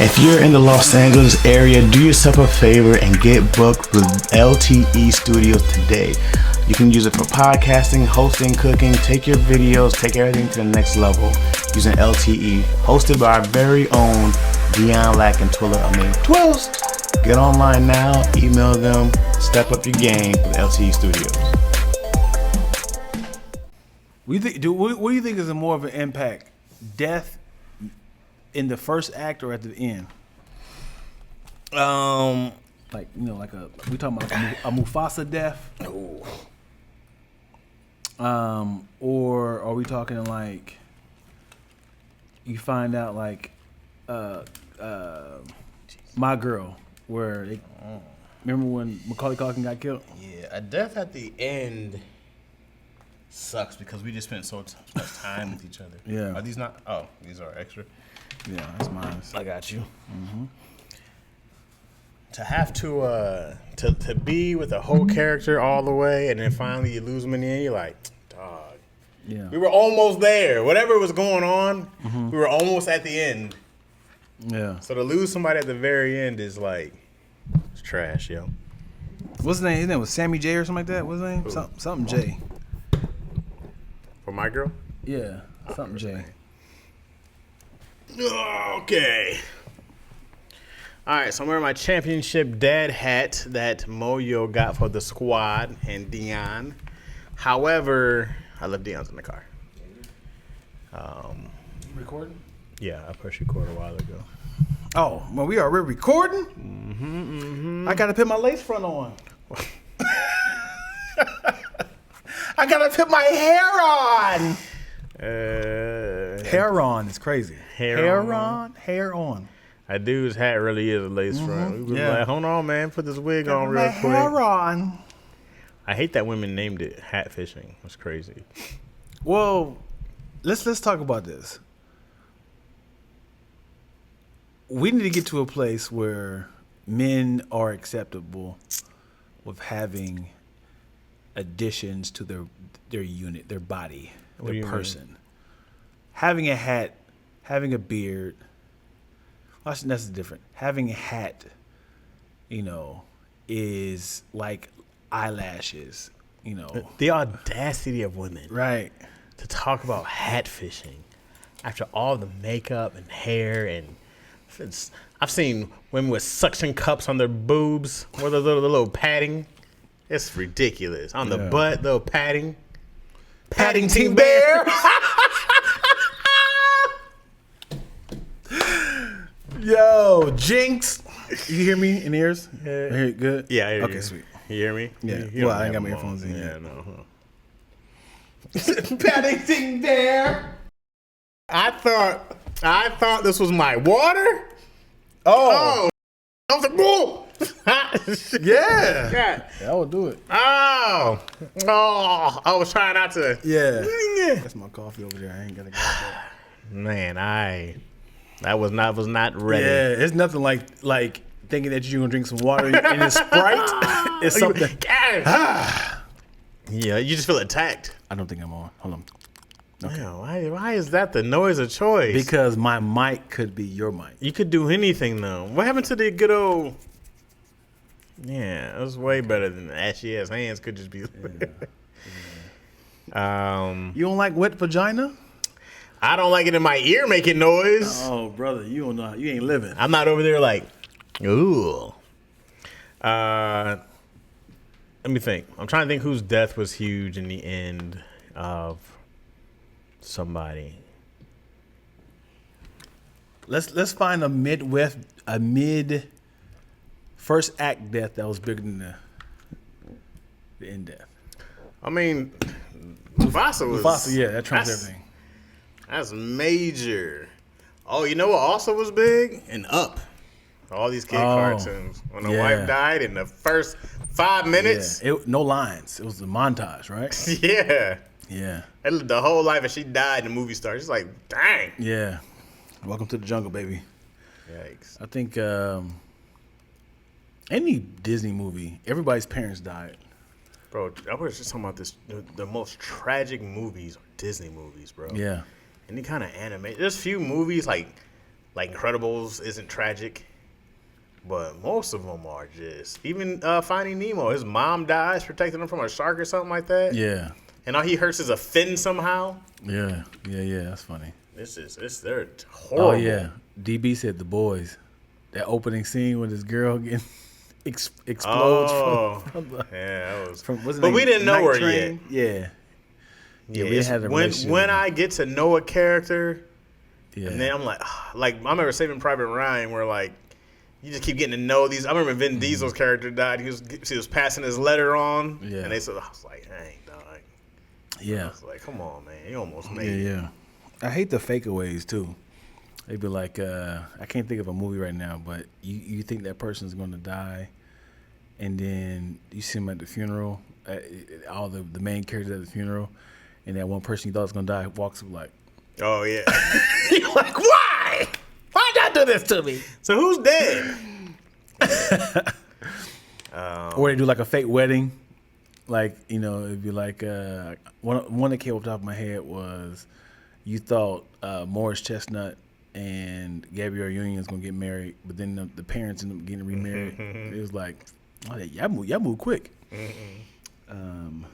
If you're in the Los Angeles area, do yourself a favor and get booked with LTE Studios today. You can use it for podcasting, hosting, cooking, take your videos, take everything to the next level using LTE. Hosted by our very own Dion Lack and Twilla Amin Twills. Get online now, email them, step up your game with LTE Studios. What do you think is a more of an impact? Death in the first act or at the end? Like, you know, we talking about a Mufasa death? No. Or are we talking like you find out like My Girl, where they remember when Macaulay Culkin got killed? Yeah, a death at the end sucks because we just spent so much time with each other. Yeah. Are these not? Oh, these are extra. Yeah, that's mine. I got you. Mm-hmm. To have to be with a whole character all the way, and then finally you lose them in the end, you're like, dog. Yeah. We were almost there. Whatever was going on, we were almost at the end. Yeah. So to lose somebody at the very end is like, it's trash, yo. What's his name? His name was Sammy J or something like that. What's his name? Something J. For My Girl? Yeah, something J. Okay. All right, so I'm wearing my championship dad hat that Moyo got for the squad and Dion. However, I left Dion's in the car. Recording? Yeah, I pushed record a while ago. Oh, well, we are recording? I got to put my lace front on. I got to put my hair on. Hair on is crazy. Hair on. That dude's hat really is a lace front. We was like, hold on, man, put this wig on real quick. Hair on. I hate that women named it hat fishing. That's crazy. Well, let's talk about this. We need to get to a place where men are acceptable with having additions to their unit, their body, their person. Having a hat, having a beard. Well, that's different. Having a hat, you know, is like eyelashes, you know. The audacity of women. Right. To talk about hat fishing after all the makeup and hair and I've seen women with suction cups on their boobs or the little padding. It's ridiculous. On the butt, little padding. Paddington Bear. Yo, Jinx. You hear me in ears? Yeah. I hear it good? Yeah, I hear okay, you. sweet. You hear me? Yeah. You Well, don't I ain't got have my them earphones on. in Yeah, yet. no. Paddington Bear. I thought this was my water. Oh. I was like, whoa. Yeah. God. I will do it. Oh, I was trying not to. Yeah. That's my coffee over there. I ain't gonna get that. Man, I was not ready. Yeah, it's nothing like thinking that you're gonna drink some water and it's Sprite. It's something. Yeah, you just feel attacked. I don't think I'm on. Hold on. Okay. Yeah, why is that the noise of choice? Because my mic could be your mic. You could do anything though. What happened to the good old? Yeah, it was way better than the ashy ass hands could just be. You don't like wet vagina? I don't like it in my ear making noise. Oh, brother, you don't know. You ain't living. I'm not over there like, ooh. Let me think. I'm trying to think whose death was huge in the end of somebody. Let's find a mid first act death that was bigger than the end death. I mean, Mufasa was. Mufasa, yeah, that trumps everything. That's major. Oh, you know what also was big? And Up. All these kid cartoons. When the wife died in the first 5 minutes. Yeah. No lines. It was a montage, right? Yeah. Yeah. They lived the whole life and she died and the movie started. It's like, dang. Yeah. Welcome to the jungle, baby. Yikes. I think any Disney movie, everybody's parents died. Bro, I was just talking about this. The most tragic movies are Disney movies, bro. Yeah. Any kind of anime. There's few movies like like Incredibles isn't tragic, but most of them are just. Even Finding Nemo, his mom dies protecting him from a shark or something like that. Yeah. And all he hurts is a fin somehow. Yeah. That's funny. They're horrible. Oh yeah. DB said The Boys. That opening scene with this girl getting explodes from the, yeah, that was. But we didn't know her yet. Yeah. Yeah, we had a relationship. When I get to know a character, Yeah. and then I'm like I remember Saving Private Ryan, where like you just keep getting to know these. I remember Vin Diesel's character died. He was passing his letter on, and they said, I was like, dang, dog. Yeah. I was like, come on, man, you almost made it. Yeah. I hate the fakeaways too. They'd be like, I can't think of a movie right now, but you think that person's going to die, and then you see them at the funeral, all the main characters at the funeral, and that one person you thought was going to die walks up like, Oh yeah. you're like, why? Why'd y'all do this to me? So who's dead? Or they do like a fake wedding. Like, it'd be like, one that came off the top of my head was, you thought Morris Chestnut and Gabrielle Union was going to get married, but then the parents ended up getting remarried. It was like, oh, y'all move quick. Yeah, man.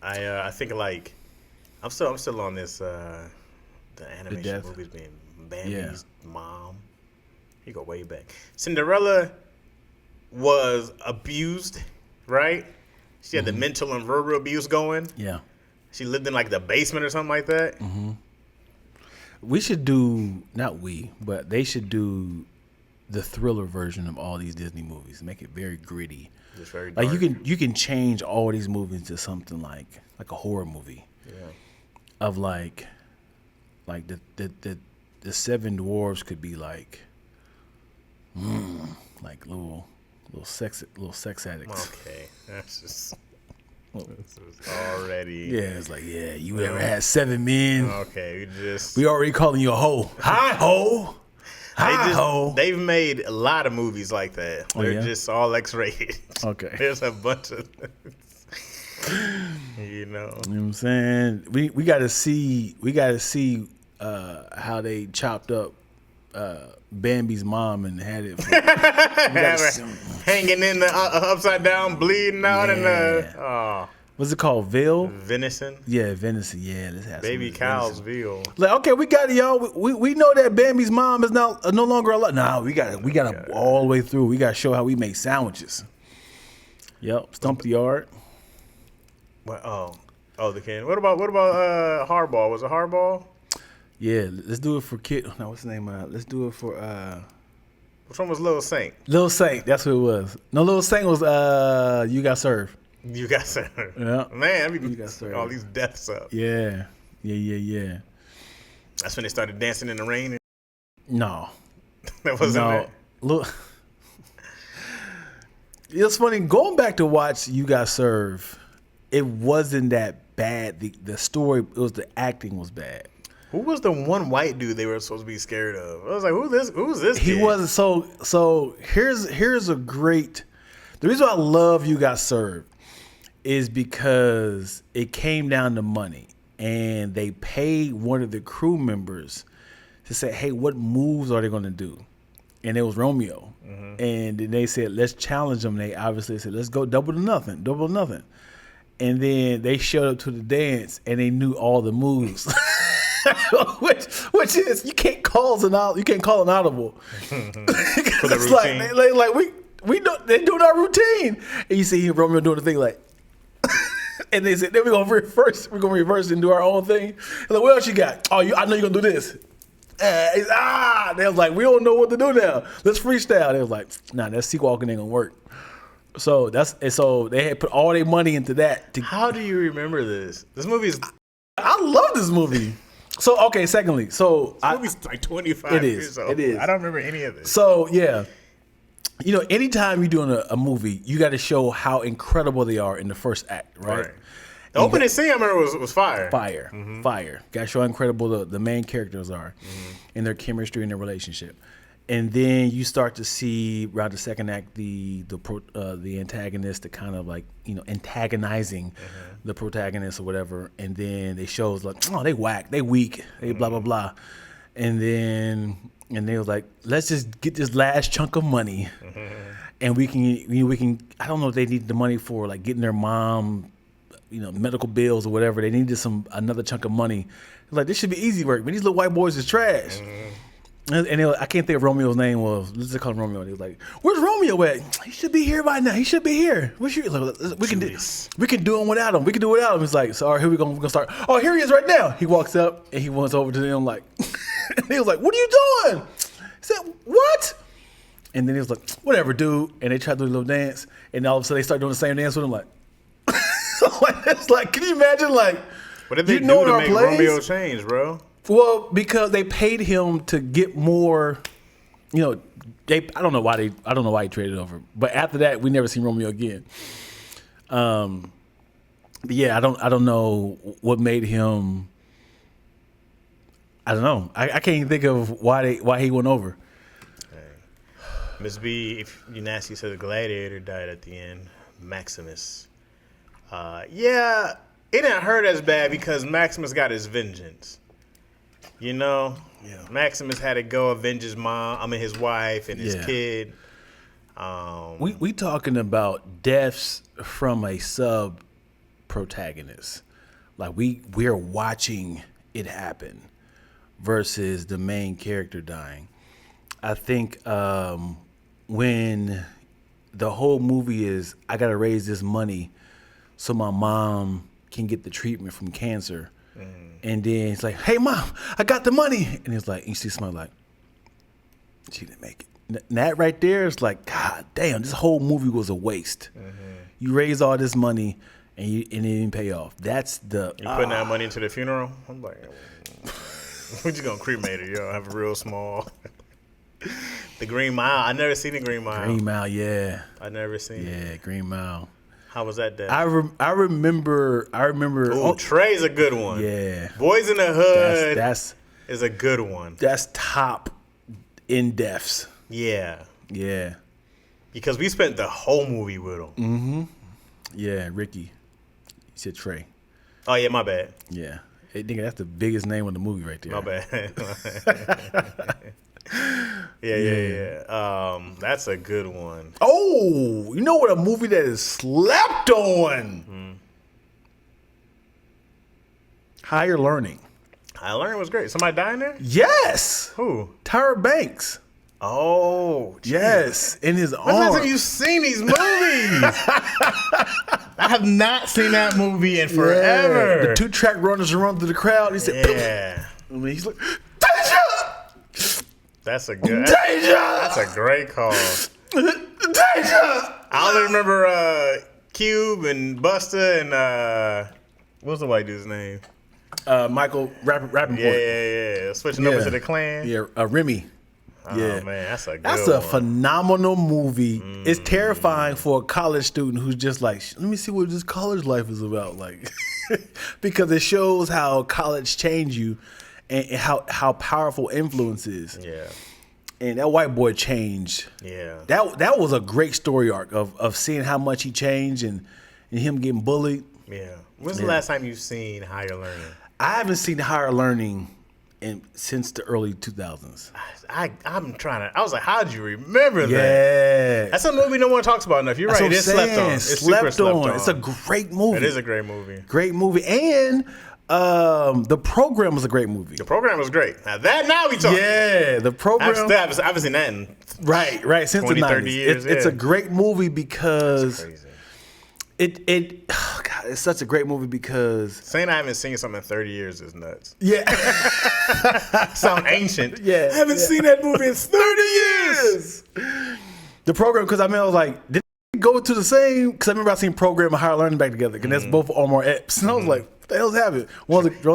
I think like I'm still on this the animation movies being Bambi's mom. You go way back. Cinderella was abused, right? She had the mental and verbal abuse going. Yeah. She lived in like the basement or something like that. Mm-hmm. We should do, not we, but they should do the thriller version of all these Disney movies. Make it very gritty. Just very dark. Like you can change all these movies to something like a horror movie. Yeah. Of like the seven dwarves could be like little sex addicts. Okay. That's just already. Yeah, it's like, you ever had 7 men? Okay, we already calling you a hoe. Hi ho. Hi ho. They've made a lot of movies like that. They're just all X-rated. Okay. There's a bunch of You know what I'm saying? We got to see how they chopped up Bambi's mom and had it hanging in the upside down, bleeding out, and what's it called? Veal? Venison. Yeah, venison. Yeah, let's have baby cow's veal. Like, okay, we got it, y'all. We know that Bambi's mom is no longer alive. Nah, we got to all the way through. We got to show how we make sandwiches. Yep, stump the yard. What? Oh, the can. What about Hardball? Was it Hardball? Yeah, let's do it for Kid. No, what's the name? Let's do it for. Which one was Little Saint? Little Saint, that's what it was. No, Little Saint was You Got Served. You Got Served. Yeah. Man, I mean, all these deaths up. Yeah. That's when they started dancing in the rain. No. That wasn't it. Look. It's funny, going back to watch You Got Served, it wasn't that bad. The story, the acting was bad. Who was the one white dude they were supposed to be scared of? I was like, who's this He kid? wasn't. So here's a great. The reason why I love You Got Served is because it came down to money, and they paid one of the crew members to say, "Hey, what moves are they going to do?" And it was Romeo, and then they said, "Let's challenge them." They obviously said, "Let's go double to nothing." And then they showed up to the dance, and they knew all the moves. which is you can't call an audible. It's like we know they doing our routine, and you see Romeo doing the thing like, and they said then we're gonna reverse and do our own thing. And like, what else you got? Oh, I know you're gonna do this. They was like, we don't know what to do now. Let's freestyle. They was like, nah, that sequelking ain't gonna work. So they had put all their money into that. How do you remember this? This movie is. I love this movie. So, okay, secondly, this movie's like 25 years old. It is. I don't remember any of this. So, yeah. Anytime you're doing a movie, you got to show how incredible they are in the first act, right? The opening scene I remember was fire. Fire. Got to show how incredible the main characters are and their chemistry and their relationship. And then you start to see around the second act the antagonist, the kind of like antagonizing the protagonist or whatever. And then they shows like, oh, they whack, they weak, they blah blah blah. and they was like, let's just get this last chunk of money, and we can. I don't know if they needed the money for like getting their mom, medical bills or whatever. They needed another chunk of money. Like, this should be easy work, but these little white boys is trash. And I can't think of Romeo's name. Let's just call him Romeo. And he was like, "Where's Romeo at? He should be here by now. He should be here. We can do him without him. We can do it without him." He's like, "So, all right, here we're gonna start. Oh, here he is right now." He walks up and he wants over to them like, and he was like, "What are you doing?" He said, "What?" And then he was like, "Whatever, dude." And they tried to do a little dance, and all of a sudden they start doing the same dance with him. Like, it's like, can you imagine? Like, what did they do to make Romeo change, bro? Well, because they paid him to get more, I don't know why he traded over. But after that, we never seen Romeo again. But yeah, I don't know what made him. I don't know. I can't even think of why he went over. Hey. Miss B, if you nasty, said the gladiator died at the end. Maximus. Yeah, it didn't hurt as bad because Maximus got his vengeance. Yeah. Maximus had to go avenge his his wife and his kid. We talking about deaths from a sub protagonist. Like we're watching it happen versus the main character dying. I think when the whole movie is, I gotta raise this money so my mom can get the treatment from cancer. And then it's like, "Hey, Mom, I got the money." And it's like, you see somebody like, she didn't make it. And that right there is like, God damn, this whole movie was a waste. You raised all this money and it didn't pay off. That's the... You putting that money into the funeral? I'm like, we're just going to cremate it, yo. Have a real small... The Green Mile. I never seen the Green Mile. Green Mile, yeah. I never seen it. Yeah, Green Mile. How was that death? I remember. Ooh, Trey's a good one. Yeah. Boys in the Hood that's is a good one. That's top in deaths. Yeah. Yeah. Because we spent the whole movie with him. Mm-hmm. Yeah, Ricky. You said Trey. Oh, yeah, my bad. Yeah. Hey, nigga, that's the biggest name of the movie right there. My bad. Yeah. That's a good one. Oh, you know what? A movie that is slept on. Higher Learning. Higher Learning was great. Somebody dying there? Yes. Who? Tyra Banks. Oh, geez. Yes, in his arm. When's the last time you've seen these movies? I have not seen that movie in forever. Yeah. The 2-track runners run through the crowd. He said, "Yeah." And he's like, "Danger!" That's a good. Danger! That's a great call. Danger! I only remember Cube and Busta and what's the white dude's name? Michael Rappaport. Yeah. Switching over to the Clan. Yeah, Remy. Oh, Yeah, man, that's a good That's a one. phenomenal movie. It's terrifying for a college student who's just like, let me see what this college life is about, like, because it shows how college changed you and how powerful influence is. Yeah. And that white boy changed. Yeah. That was a great story arc of seeing how much he changed and him getting bullied. Yeah. When's the last time you've seen Higher Learning? I haven't seen Higher Learning since the early 2000s. I'm trying to. I was like, how'd you remember that? Yeah. That's a movie no one talks about enough. You're That's right. what It's I'm slept saying. on. It's super slept on. It's a great movie. It is a great movie. Great movie. And The Program was a great movie. The Program was great. Now we talk. Yeah, The Program. I haven't seen that in Right. Since 20, the 90s. 30 years. It's yeah. a great movie because Crazy. God, it's such a great movie because Saying I haven't seen something in 30 years is nuts. yeah. Sound ancient. Yeah. I haven't seen that movie in 30 years. The Program, because I was like, did they go to the same? Because I remember I seen Program and Higher Learning back together, and that's both Omar Epps. And I was like, what the hell's happening?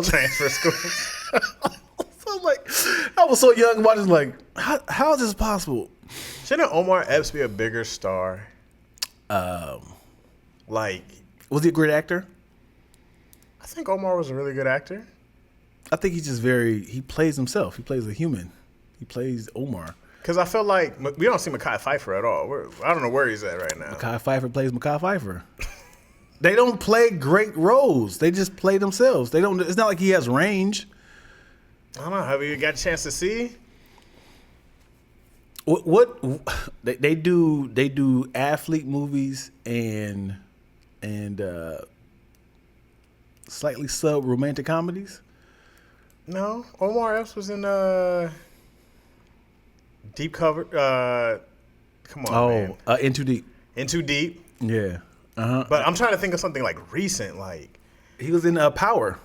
Transfer school. So I was like, I was so young watching, like, how is this possible? Shouldn't Omar Epps be a bigger star? Was he a great actor? I think Omar was a really good actor. I think he's just he plays himself. He plays a human. He plays Omar. Because I feel like we don't see Mekhi Phifer at all. I don't know where he's at right now. Mekhi Phifer plays Mekhi Phifer. They don't play great roles. They just play themselves. They don't. It's not like he has range. I don't know. Have you got a chance to see? What they do athlete movies and slightly sub romantic comedies. No, Omar Epps was in Deep Cover. Come on, man. In Too Deep. In Too Deep. Yeah. But I'm trying to think of something like recent, like. He was in Power.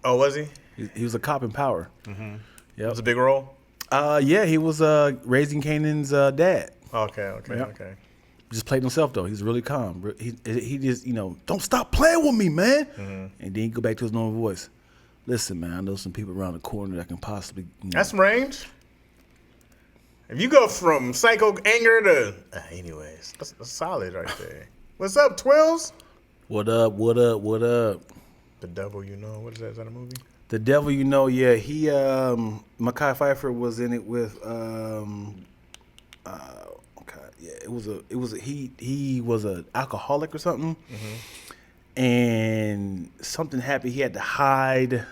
Oh, was he? He was a cop in Power. Mm-hmm. Yeah. It was a big role. Yeah, he was Raising Kanan's dad. Okay. Just played himself though. He's really calm. He just don't stop playing with me, man. Mm-hmm. And then he go back to his normal voice. Listen, man, I know some people around the corner that can possibly. That's some range. If you go from psycho anger to, anyways, that's solid right there. What's up, Twills? What up? The Devil, you know. What is that? Is that a movie? The Devil, you know. Yeah, he Mekhi Phifer was in it with he was an alcoholic or something, and something happened. He had to hide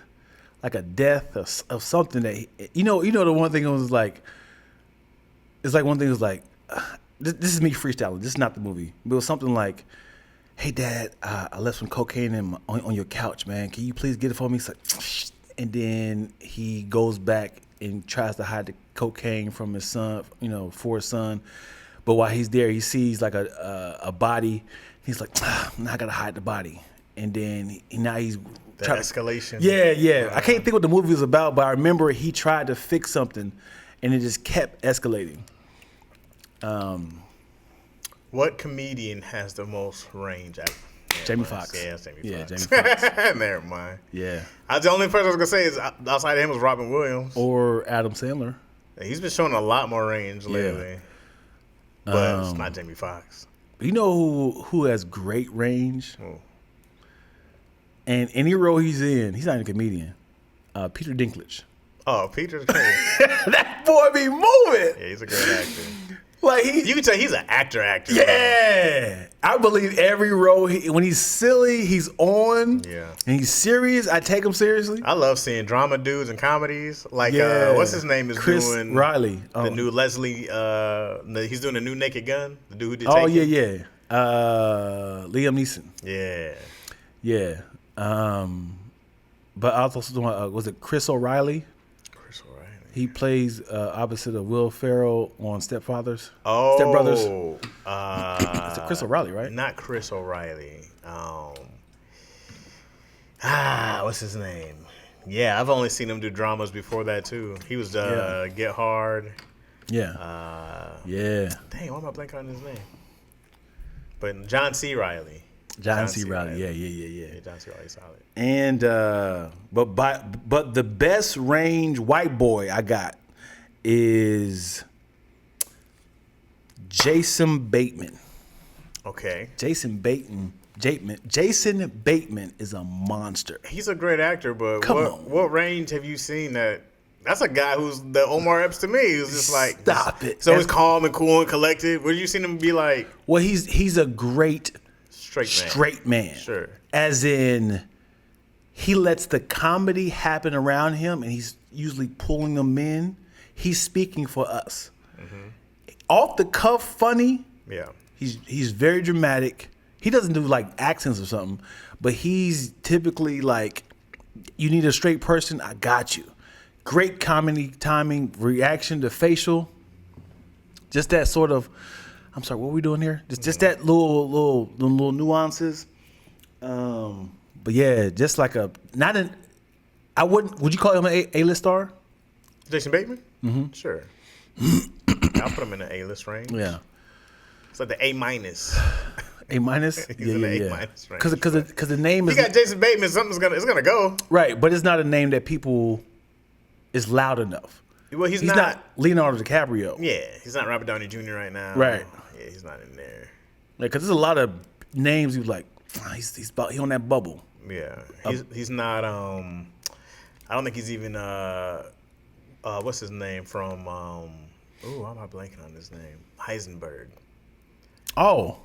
like a death of something that the one thing was like. It's like one thing was like, this is me freestyling. This is not the movie. But it was something like, hey, Dad, I left some cocaine on your couch, man. Can you please get it for me? It's like, and then he goes back and tries to hide the cocaine from his son, for his son. But while he's there, he sees like a body. He's like, now I got to hide the body. And then now he's the escalation. Yeah. I can't think what the movie was about, but I remember he tried to fix something, and it just kept escalating. What comedian has the most range? Jamie Foxx. Yeah, Jamie Foxx. Jamie Foxx. Never mind. Yeah. The only person I was gonna say is outside of him was Robin Williams or Adam Sandler. He's been showing a lot more range lately, but it's not Jamie Foxx. You know who has great range? Who? And any role he's in, he's not even a comedian. Peter Dinklage. Oh, Peter's great. That boy be moving. Yeah, he's a great actor. Like you can tell he's an actor. Yeah, I believe every role. When he's silly, he's on. Yeah, and he's serious. I take him seriously. I love seeing drama dudes and comedies. Like what's his name is Chris doing Riley. The new Leslie. He's doing a new Naked Gun. The dude who did. Oh Taken. yeah. Liam Neeson. Yeah. But I also was it Chris O'Reilly? He plays opposite of Will Ferrell on Step Brothers. It's Chris O'Reilly, right? Not Chris O'Reilly. What's his name? Yeah, I've only seen him do dramas before that too. He was Get Hard. Yeah. Dang, why am I blanking on his name? But John C. Reilly. John C. Reilly. Yeah. John C. Reilly's solid. And but the best range white boy I got is Jason Bateman. Okay. Jason Bateman is a monster. He's a great actor, but what range have you seen that? That's a guy who's the Omar Epps to me. Who's just like stop it. So he's calm and cool and collected. What have you seen him be like? Well, he's a great straight man. Sure. As in, he lets the comedy happen around him, and he's usually pulling them in. He's speaking for us. Mm-hmm. Off the cuff, funny. Yeah. He's very dramatic. He doesn't do like accents or something, but he's typically like, you need a straight person, I got you. Great comedy timing, reaction to facial. Just that sort of, I'm sorry, what are we doing here? Just that little nuances. But yeah, just like would you call him an A-list star? Jason Bateman? Mm-hmm. Sure. I'll put him in the A-list range. Yeah. It's like the A-minus. A-minus? He's in the A-minus range. Because the name is... You got Jason Bateman, it's gonna go. Right, but it's not a name that people is loud enough. Well, he's not Leonardo DiCaprio. Yeah, he's not Robert Downey Jr. right now. Right. Yeah, he's not in there. Because there's a lot of names you like, he's on that bubble. Yeah, he's not. I don't think he's even. What's his name from? Why am I blanking on his name? Heisenberg. Oh,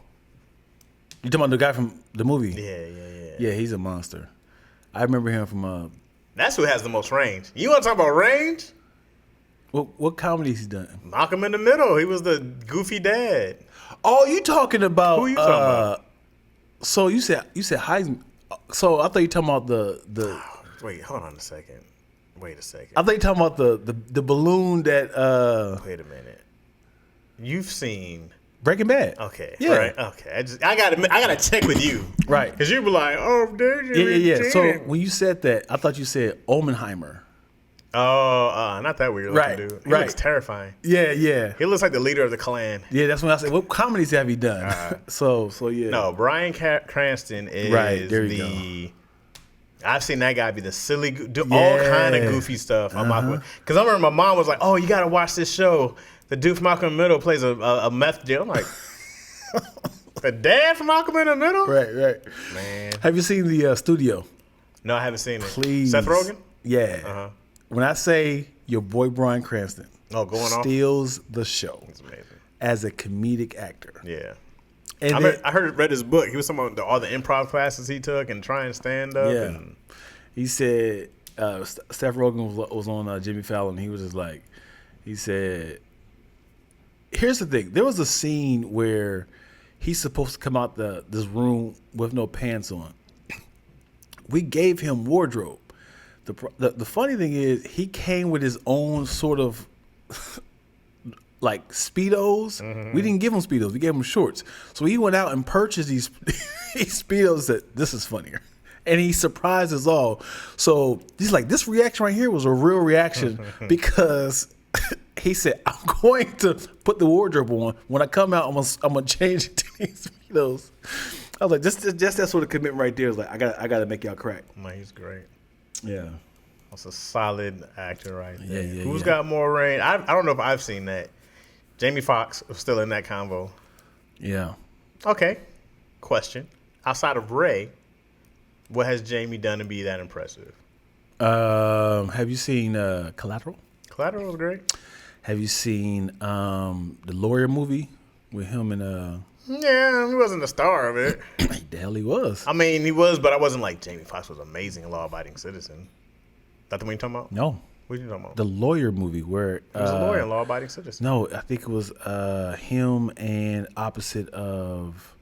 you talking about the guy from the movie? Yeah. Yeah, he's a monster. I remember him from That's who has the most range. You want to talk about range? What comedies he done? Malcolm in the Middle. He was the goofy dad. Oh, you talking about? Who you talking about? So you said Heisman. So I thought you talking about the. Wait, hold on a second. Wait a second. I thought you talking about the balloon that. Wait a minute. You've seen Breaking Bad. Okay. Yeah. Right. Okay. I gotta check with you. Right. Because you be like, oh, dude. Yeah. So when you said that, I thought you said Oppenheimer. Oh, not that weird looking Right, dude. He right. looks terrifying. Yeah. He looks like the leader of the Klan. Yeah, that's when I said, what comedies have you done? So yeah. No, Bryan Cranston is Right, there you I've seen that guy be the silly, do all Yeah. kind of goofy stuff. Because I remember my mom was like, "Oh, you got to watch this show. The dude from Malcolm in the Middle plays a meth deal." I'm like, the dad from Malcolm in the Middle? Right. Man. Have you seen the studio? No, I haven't seen it. Please. Seth Rogen? Yeah. Uh-huh. When I say your boy Bryan Cranston Going off? steals the show It's amazing. as a comedic actor. Yeah. And I read his book. He was talking about all the improv classes he took and trying to stand up. Yeah. And He said, Seth Rogen was on Jimmy Fallon. He was just like, he said, here's the thing. There was a scene where he's supposed to come out this room with no pants on. We gave him wardrobe. The funny thing is, he came with his own sort of like Speedos. Mm-hmm. We didn't give him Speedos. We gave him shorts. So he went out and purchased these Speedos that this is funnier. And he surprised us all. So he's like, this reaction right here was a real reaction because he said, I'm going to put the wardrobe on. When I come out, I'm gonna change it to these Speedos. I was like, just that sort of commitment right there is like, I gotta make y'all crack. man, he's great. Yeah. That's a solid actor right there. Yeah, Who's yeah. got more range? I don't know if I've seen that. Jamie Foxx was still in that convo. Yeah. Okay. Question. Outside of Ray, what has Jamie done to be that impressive? Have you seen Collateral? Collateral was great. Have you seen the Lawyer movie with him and Yeah, he wasn't the star of it. the hell he was? I mean, he was, but I wasn't like Jamie Foxx was amazing in Law-Abiding Citizen. That the one you talking about? No, What are you talking about? the Lawyer movie where He was a lawyer in Law-Abiding Citizen. No, I think it was him and opposite of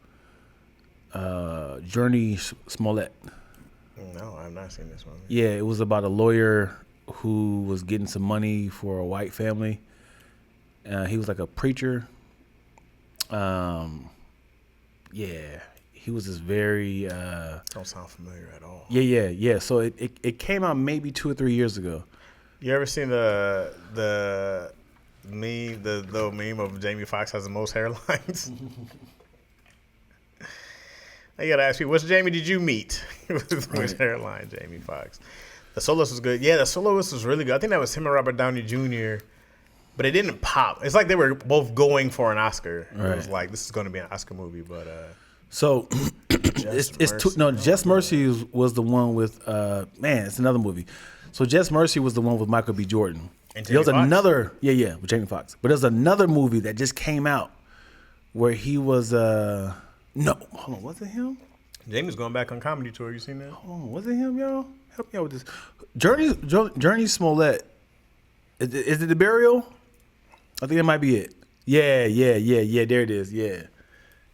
Journey Smollett. No, I've not seen this one. Yeah, it was about a lawyer who was getting some money for a white family. He was like a preacher. Yeah, he was this very. Don't sound familiar at all. Yeah. So it came out maybe 2 or 3 years ago. You ever seen the meme, the little meme of Jamie Foxx has the most hairlines? I gotta ask you, which Jamie did you meet with which hairline? Jamie Foxx. The Soloist was good. Yeah, The Soloist was really good. I think that was him and Robert Downey Jr., but it didn't pop. It's like they were both going for an Oscar. It was like, this is going to be an Oscar movie, but So Just Mercy was the one with man, it's another movie. So Just Mercy was the one with Michael B. Jordan. And There was Jamie Foxx? another with Jamie Foxx. But there's another movie that just came out where he was no, hold on, was it him? Jamie's going back on comedy tour. You seen that? Hold on, was it him, y'all? Help me out with this. Journey Smollett. Is it The Burial? I think that might be it. Yeah. There it is. Yeah, it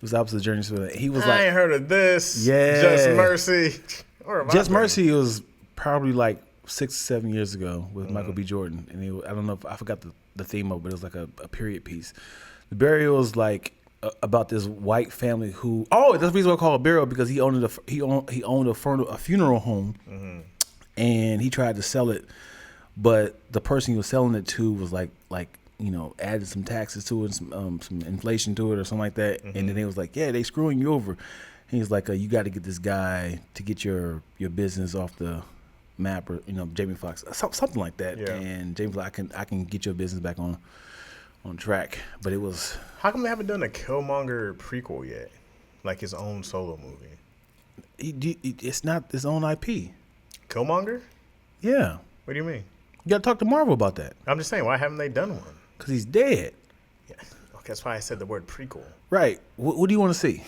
was opposite of Journey Smollett. He was I ain't heard of this. Yeah. Just Mercy. Where have I Just been? Mercy was probably like 6 or 7 years ago with Michael B. Jordan, and I don't know if I forgot the theme of it, but it was like a period piece. The Burial was like about this white family who that's the reason why I call it Burial, because he owned a funeral home, and he tried to sell it, but the person he was selling it to was like added some taxes to it, some inflation to it or something like that, and then they was like, yeah, they screwing you over. And he's like, you got to get this guy to get your business off the map, or Jamie Foxx, something like that. Yeah. And Jamie Foxx, I can get your business back on track. But it was, How come they haven't done a Killmonger prequel yet? Like his own solo movie? it's not his own IP. Killmonger? Yeah, What do you mean? you got to talk to Marvel about that I'm just saying, why haven't they done one? because he's dead. Yeah. Okay, that's why I said the word prequel. Right. What do you want to see?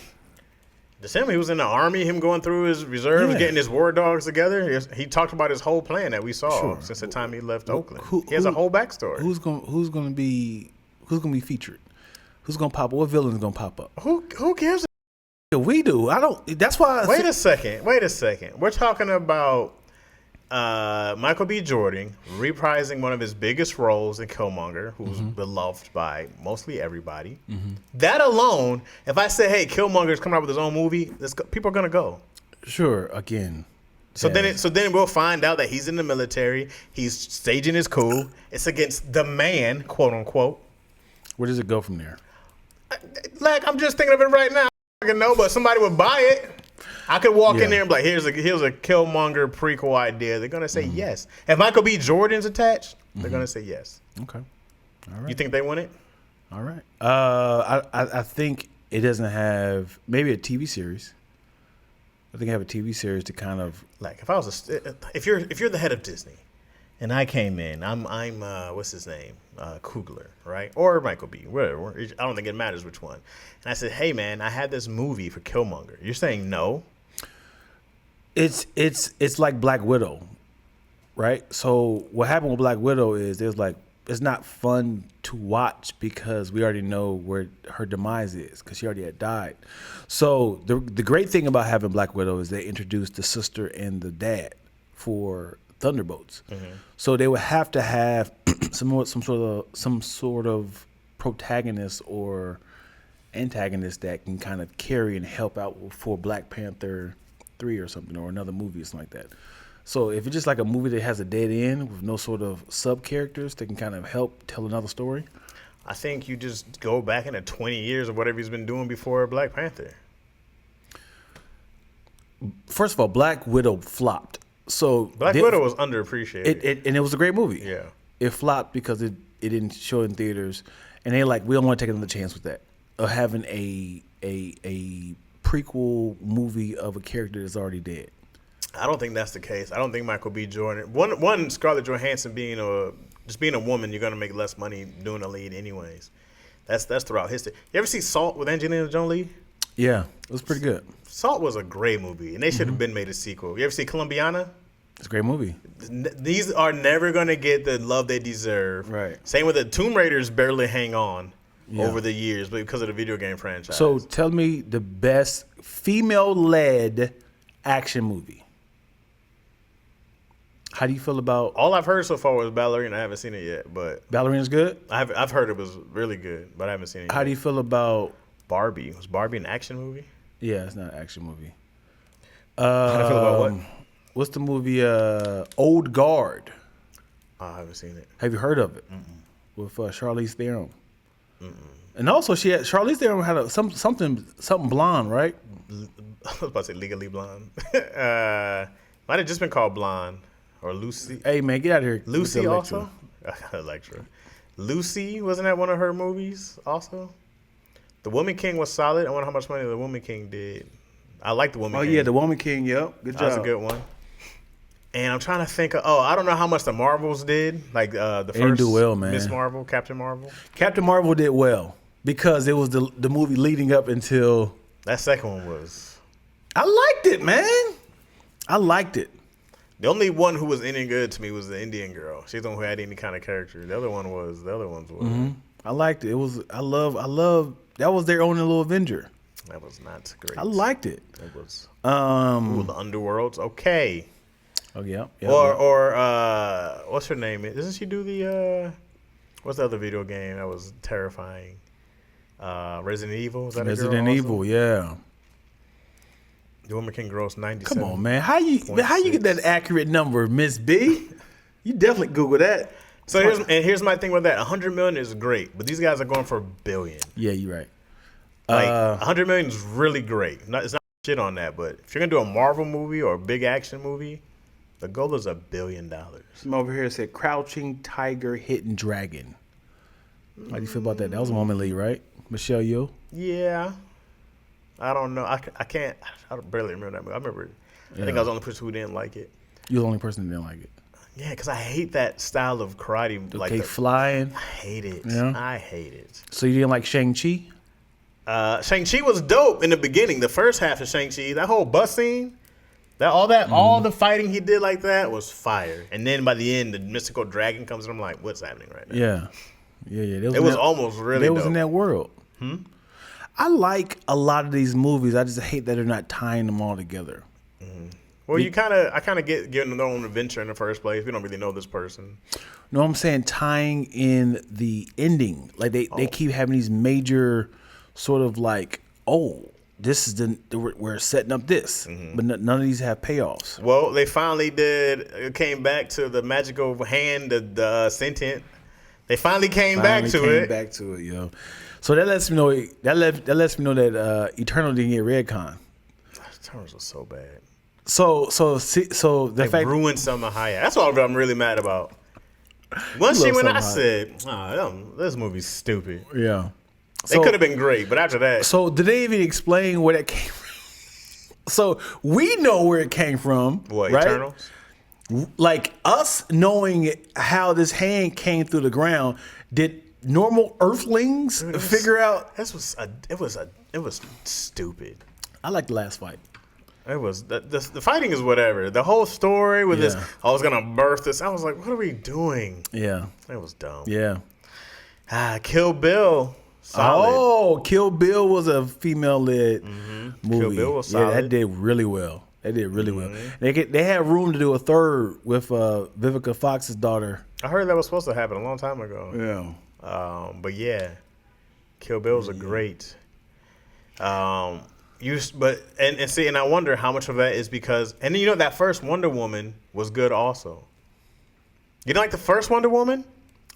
December, he was in the army, him going through his reserves, getting his war dogs together. He talked about his whole plan that we saw since the time he left Oakland. He has a whole backstory. Who's gonna be featured? Who's gonna pop up? What villain's gonna pop up? Who cares? We do. I don't. That's why. Wait a second. We're talking about Michael B. Jordan reprising one of his biggest roles in Killmonger, who's beloved by mostly everybody. That alone, if I say, "Hey, Killmonger's coming out with his own movie," people are gonna go. Sure. Again. So then we'll find out that he's in the military. He's staging his coup. It's against the man, quote unquote. Where does it go from there? Like, I'm just thinking of it right now. I don't know, but somebody would buy it. I could walk in there and be like, here's a Killmonger prequel idea. They're gonna say yes. If Michael B. Jordan's attached, they're gonna say yes. Okay. All right. You think they want it? All right. I think it doesn't have maybe a TV series. I think I have a TV series to kind of like if you're the head of Disney, and I came in, I'm what's his name, Coogler, right, or Michael B. Whatever. I don't think it matters which one. And I said, hey man, I had this movie for Killmonger. You're saying no? It's like Black Widow, right? So what happened with Black Widow is it's not fun to watch because we already know where her demise is because she already had died. So the great thing about having Black Widow is they introduced the sister and the dad for Thunderbolts. So they would have to have some sort of protagonist or antagonist that can kind of carry and help out for Black Panther 3 or something, or another movie or something like that. So if it's just like a movie that has a dead end with no sort of sub characters that can kind of help tell another story, I think you just go back into 20 years of whatever he's been doing before Black Panther. First of all, Black Widow flopped. So Black Widow was underappreciated. And it was a great movie. Yeah. It flopped because it didn't show in theaters, and they we don't want to take another chance with that of having a prequel movie of a character that's already dead. I don't think that's the case. I don't think Michael B. Jordan. One Scarlett Johansson being a woman, you're gonna make less money doing a lead anyways. That's throughout history. You ever see Salt with Angelina Jolie? Yeah, it was pretty good. Salt was a great movie, and they should have been made a sequel. You ever see Colombiana? It's a great movie. These are never gonna get the love they deserve. Right. Same with the Tomb Raiders barely hang on over the years, but because of the video game franchise. So tell me the best female-led action movie. How do you feel about? All I've heard so far was Ballerina. I haven't seen it yet, but Ballerina's good. I've heard it was really good, but I haven't seen it yet. How do you feel about Barbie? Was Barbie an action movie? Yeah, it's not an action movie. How do you feel about what? What's the movie? Old Guard. I haven't seen it. Have you heard of it? With Charlize Theron. And also, Charlize Theron had something blonde, right? I was about to say Legally Blonde. Might have just been called Blonde or Lucy. Hey man, get out of here. Lucy also. Electra. Lucy, wasn't that one of her movies also? The Woman King was solid. I wonder how much money The Woman King did. I like The Woman King. Oh yeah, The Woman King. Yep, good job. That was a good one. And I'm trying to think of, I don't know how much the Marvels did. Like the first didn't do well, man. Miss Marvel, Captain Marvel. Captain Marvel did well because it was the movie leading up until that second one was. I liked it, man. I liked it. The only one who was any good to me was the Indian girl. She's the one who had any kind of character. The other ones were. I liked it. It was. I love. That was their own little Avenger. That was not great. I liked it. It was. The Underworlds. Okay. Oh yeah. Or what's her name? Doesn't she do the what's the other video game that was terrifying? Resident Evil. Was that Resident Evil? Yeah. The Woman King gross 97. Come on, man. How you get that accurate number, Miss B? You definitely Google that. So here's my thing with that. 100 million is great, but these guys are going for $1 billion. Yeah, you're right. Like 100 million is really great. It's not shit on that, but if you're gonna do a Marvel movie or a big action movie, the goal is $1 billion. Some over here said Crouching Tiger, Hidden Dragon. How do you feel about that? That was Woman League, right? Michelle Yeoh? Yeah. I don't know. I can't. I barely remember that movie. I remember. I think I was the only person who didn't like it. You're the only person who didn't like it. Yeah, because I hate that style of karate. Okay, flying. I hate it. Yeah. I hate it. So you didn't like Shang-Chi? Shang-Chi was dope in the beginning. The first half of Shang-Chi, that whole bus scene, all the fighting he did like that was fire. And then by the end, the mystical dragon comes, and I'm like, what's happening right now? Yeah. It was almost really dope. was in that world. I like a lot of these movies. I just hate that they're not tying them all together. Well, I kind of get their own adventure in the first place. We don't really know this person. No, I'm saying tying in the ending. Like they keep having these major sort of like, this is we're setting up this, but none of these have payoffs. Well, they finally came back to the magical hand, the sentient. They finally came back to it, yo. So that lets me know that Eternal didn't get retcon. Eternals was so bad. So the They fact ruined Salma Hayek. That's what I'm really mad about. Once she went, I said, this movie's stupid. Yeah. It could have been great, but after that. So did they even explain where that came from? So we know where it came from. What, right? Eternals? Like us knowing how this hand came through the ground, did normal Earthlings figure out? It was stupid. I like the last fight. It was the fighting is whatever. The whole story with this, I was gonna birth this. I was like, what are we doing? Yeah, it was dumb. Yeah. Kill Bill. Solid. Oh, Kill Bill was a female-led movie. Kill Bill was solid. Yeah, that did really well. They had room to do a third with Vivica Fox's daughter. I heard that was supposed to happen a long time ago. Yeah. But yeah, Kill Bill's a great. And I wonder how much of that is because, and then that first Wonder Woman was good also. You don't like the first Wonder Woman?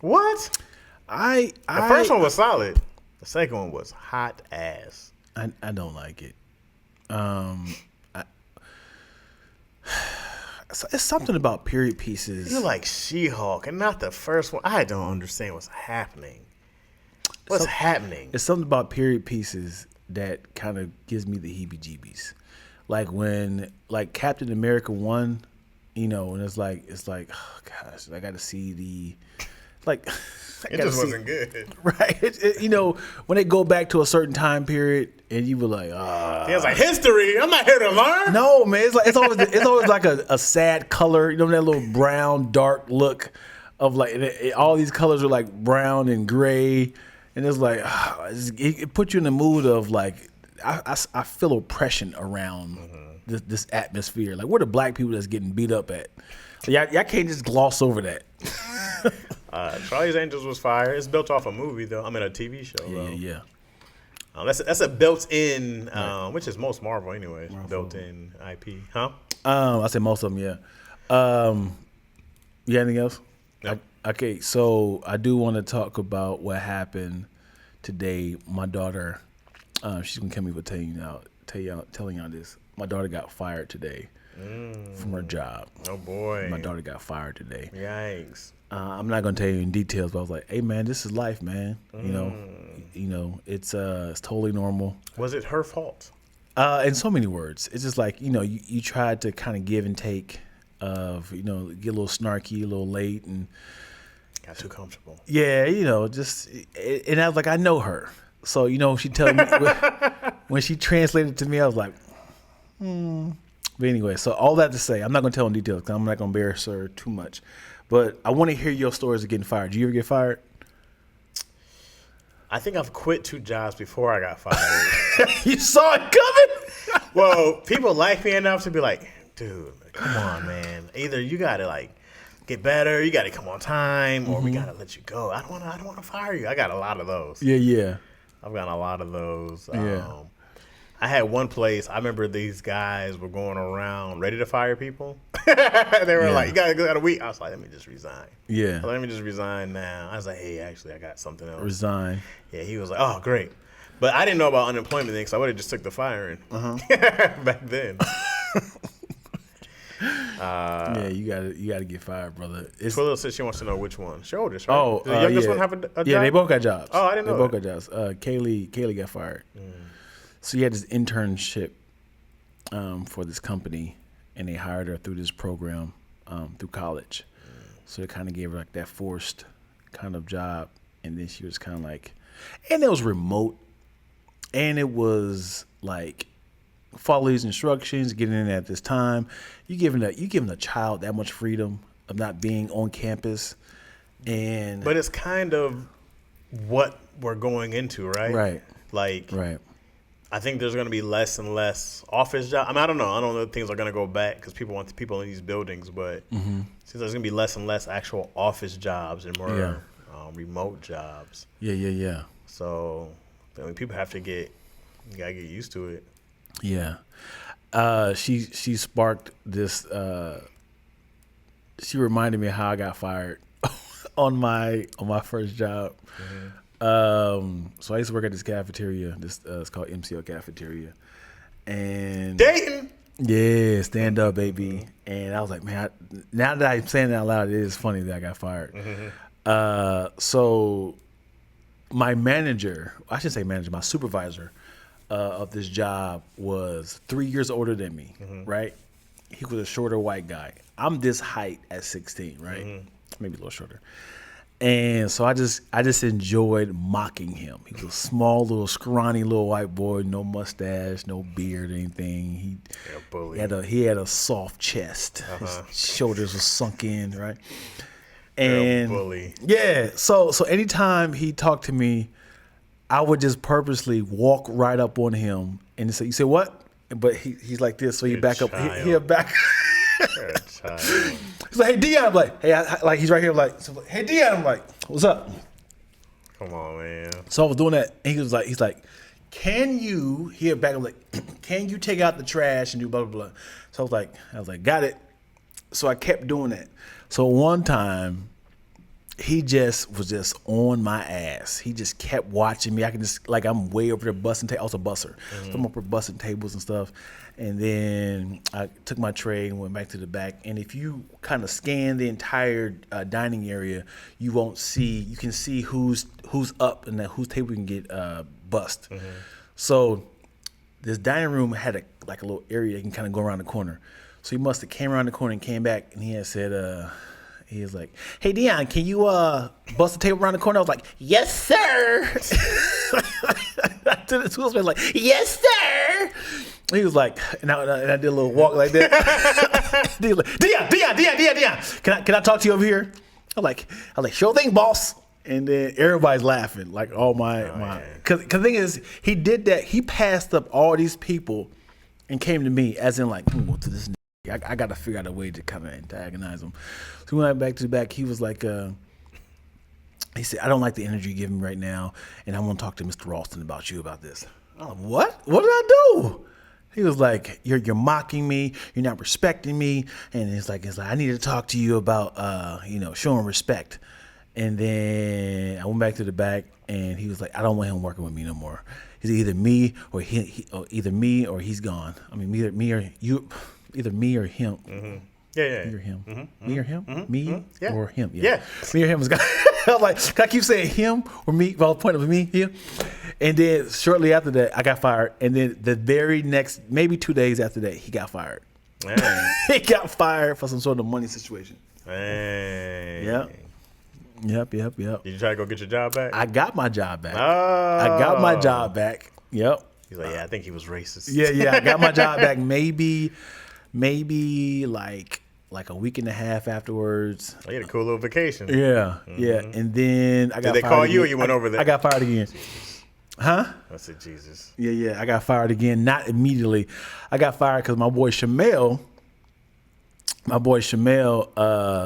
What? The first one was solid. The second one was hot ass. I don't like it. It's something about period pieces. You're like She-Hulk and not the first one. I don't understand what's happening. What's happening? It's something about period pieces that kind of gives me the heebie-jeebies. Like when Captain America 1, and it's like, oh gosh, I got to see the it just wasn't good. Right. When they go back to a certain time period and you were like, It was like history. I'm not here to learn. No, man. It's always like a sad color. That little brown, dark look of all these colors are like brown and gray. And it's like, it puts you in the mood of like, I feel oppression around this atmosphere. Like, where the black people that's getting beat up at? Y'all can't just gloss over that. Charlie's Angels was fire. It's built off a movie, though. I mean, a TV show, though. Yeah. That's a built-in, which is most Marvel, anyways. Built-in IP, huh? I say most of them, yeah. You got anything else? No. Okay, so I do want to talk about what happened today. My daughter, she's gonna kill me for telling y'all this. My daughter got fired today from her job. Oh boy! My daughter got fired today. Yikes! I'm not gonna tell you in details, but I was like, "Hey, man, this is life, man. It's totally normal." Was it her fault? In so many words, it's just like you tried to kind of give and take. Of get a little snarky, a little late, and got too comfortable. Yeah, just and I was like, I know her, so she told me when she translated to me, I was like, But anyway, so all that to say, I'm not gonna tell in details because I'm not gonna embarrass her too much. But I want to hear your stories of getting fired. Did you ever get fired? I think I've quit 2 jobs before I got fired. You saw it coming. Well, people like me enough to be like, dude, come on, man. Either you gotta get better, you gotta come on time, or we gotta let you go. I don't wanna fire you. I got a lot of those. Yeah. I've got a lot of those. Yeah. I had one place. I remember these guys were going around ready to fire people. They were like, "You gotta go out a week." I was like, "Let me just resign." Yeah. Let me just resign now. I was like, "Hey, actually, I got something else." Resign. Yeah. He was like, "Oh, great," but I didn't know about unemployment thing, so I would have just took the firing back then. Yeah, you gotta get fired, brother. Twilla says she wants to know which one. Shoulders, right? Oh, Does the youngest one have a job? Yeah, they both got jobs. Oh, I didn't know They both got jobs. Kaylee got fired. So he had this internship for this company, and they hired her through this program through college. So they kind of gave her like that forced kind of job, and then she was kind of like, and it was remote. and it was like follow these instructions, get in at this time. You giving a child that much freedom of not being on campus, but it's kind of what we're going into, right? Right. Like, right. I think there's going to be less and less office jobs. I mean, I don't know if things are going to go back because people want the people in these buildings, but since there's going to be less and less actual office jobs and more remote jobs. Yeah. So, I mean, people have to you gotta get used to it. Yeah. She sparked this. She reminded me how I got fired on my first job. So I used to work at this cafeteria. It's called MCO Cafeteria, and Dayton. Yeah, stand up, baby. And I was like, man, now that I'm saying that out loud, it is funny that I got fired. So my manager, I should say manager, my supervisor of this job was 3 years older than me, right? He was a shorter white guy. I'm this height at 16, right? Maybe a little shorter. And so I just enjoyed mocking him. He was a small, little, scrawny little white boy, no mustache, no beard, anything. He had a soft chest. His shoulders were sunk in, right? And bully. Yeah. So anytime he talked to me, I would just purposely walk right up on him and say, "You say what?" But he's like this, so he back up. He'll back. You're a child. He's like, "Hey, Dion." I'm like, "Hey," like he's right here. Like, "Hey, Dion." I'm like, "What's up?" Come on, man. So I was doing that, and he's like, "Can you?" Here back. I'm like, "Can you take out the trash and do blah blah blah?" So I was like, "Got it." So I kept doing that. So one time, he was just on my ass. He just kept watching me. I can just, like, I'm way over there busting tables. I was a busser. So I'm up there busting tables and stuff. And then I took my tray and went back to the back. And if you kind of scan the entire dining area, you can see who's up and whose table you can get bust. So this dining room had a little area that can kind of go around the corner. So he must have came around the corner and came back, and he had said, he was like, "Hey, Dion, can you bust the table around the corner?" I was like, "Yes, sir." I did it to him. I was like, "Yes, sir." He was like, and I did a little walk like that. He was like, Dion, can I talk to you over here? I was like, "Sure thing, boss." And then everybody's laughing, like all my. Because the thing is, he did that. He passed up all these people and came to me, as in like, to this. I got to figure out a way to kind of antagonize him. So we went back to the back. He was like, he said, "I don't like the energy you're giving me right now, and I want to talk to Mr. Ralston about you about this." I'm like, "What? What did I do?" He was like, "You're mocking me. You're not respecting me." And it's like I need to talk to you about, showing respect. And then I went back to the back, and he was like, "I don't want him working with me no more. He's either me or either me or he's gone. I mean, me or you." Either me or him. Yeah. Me or him. Me or him? Me or him. Yeah. Me or him was gone. I'm like, I keep saying him or me. Well, the point of me, him. And then shortly after that, I got fired. And then the very next, maybe 2 days after that, he got fired. He got fired for some sort of money situation. Yep. Did you try to go get your job back? I got my job back. Oh. I got my job back. Yep. He's like, I think he was racist. Yeah. I got my job back maybe like a week and a half afterwards. Oh, you had a cool little vacation. Yeah. And then I got fired. Did they call you again. or you went over there? I got fired again. Huh? I said, Jesus. Yeah. I got fired again. Not immediately. I got fired because my boy Shamel,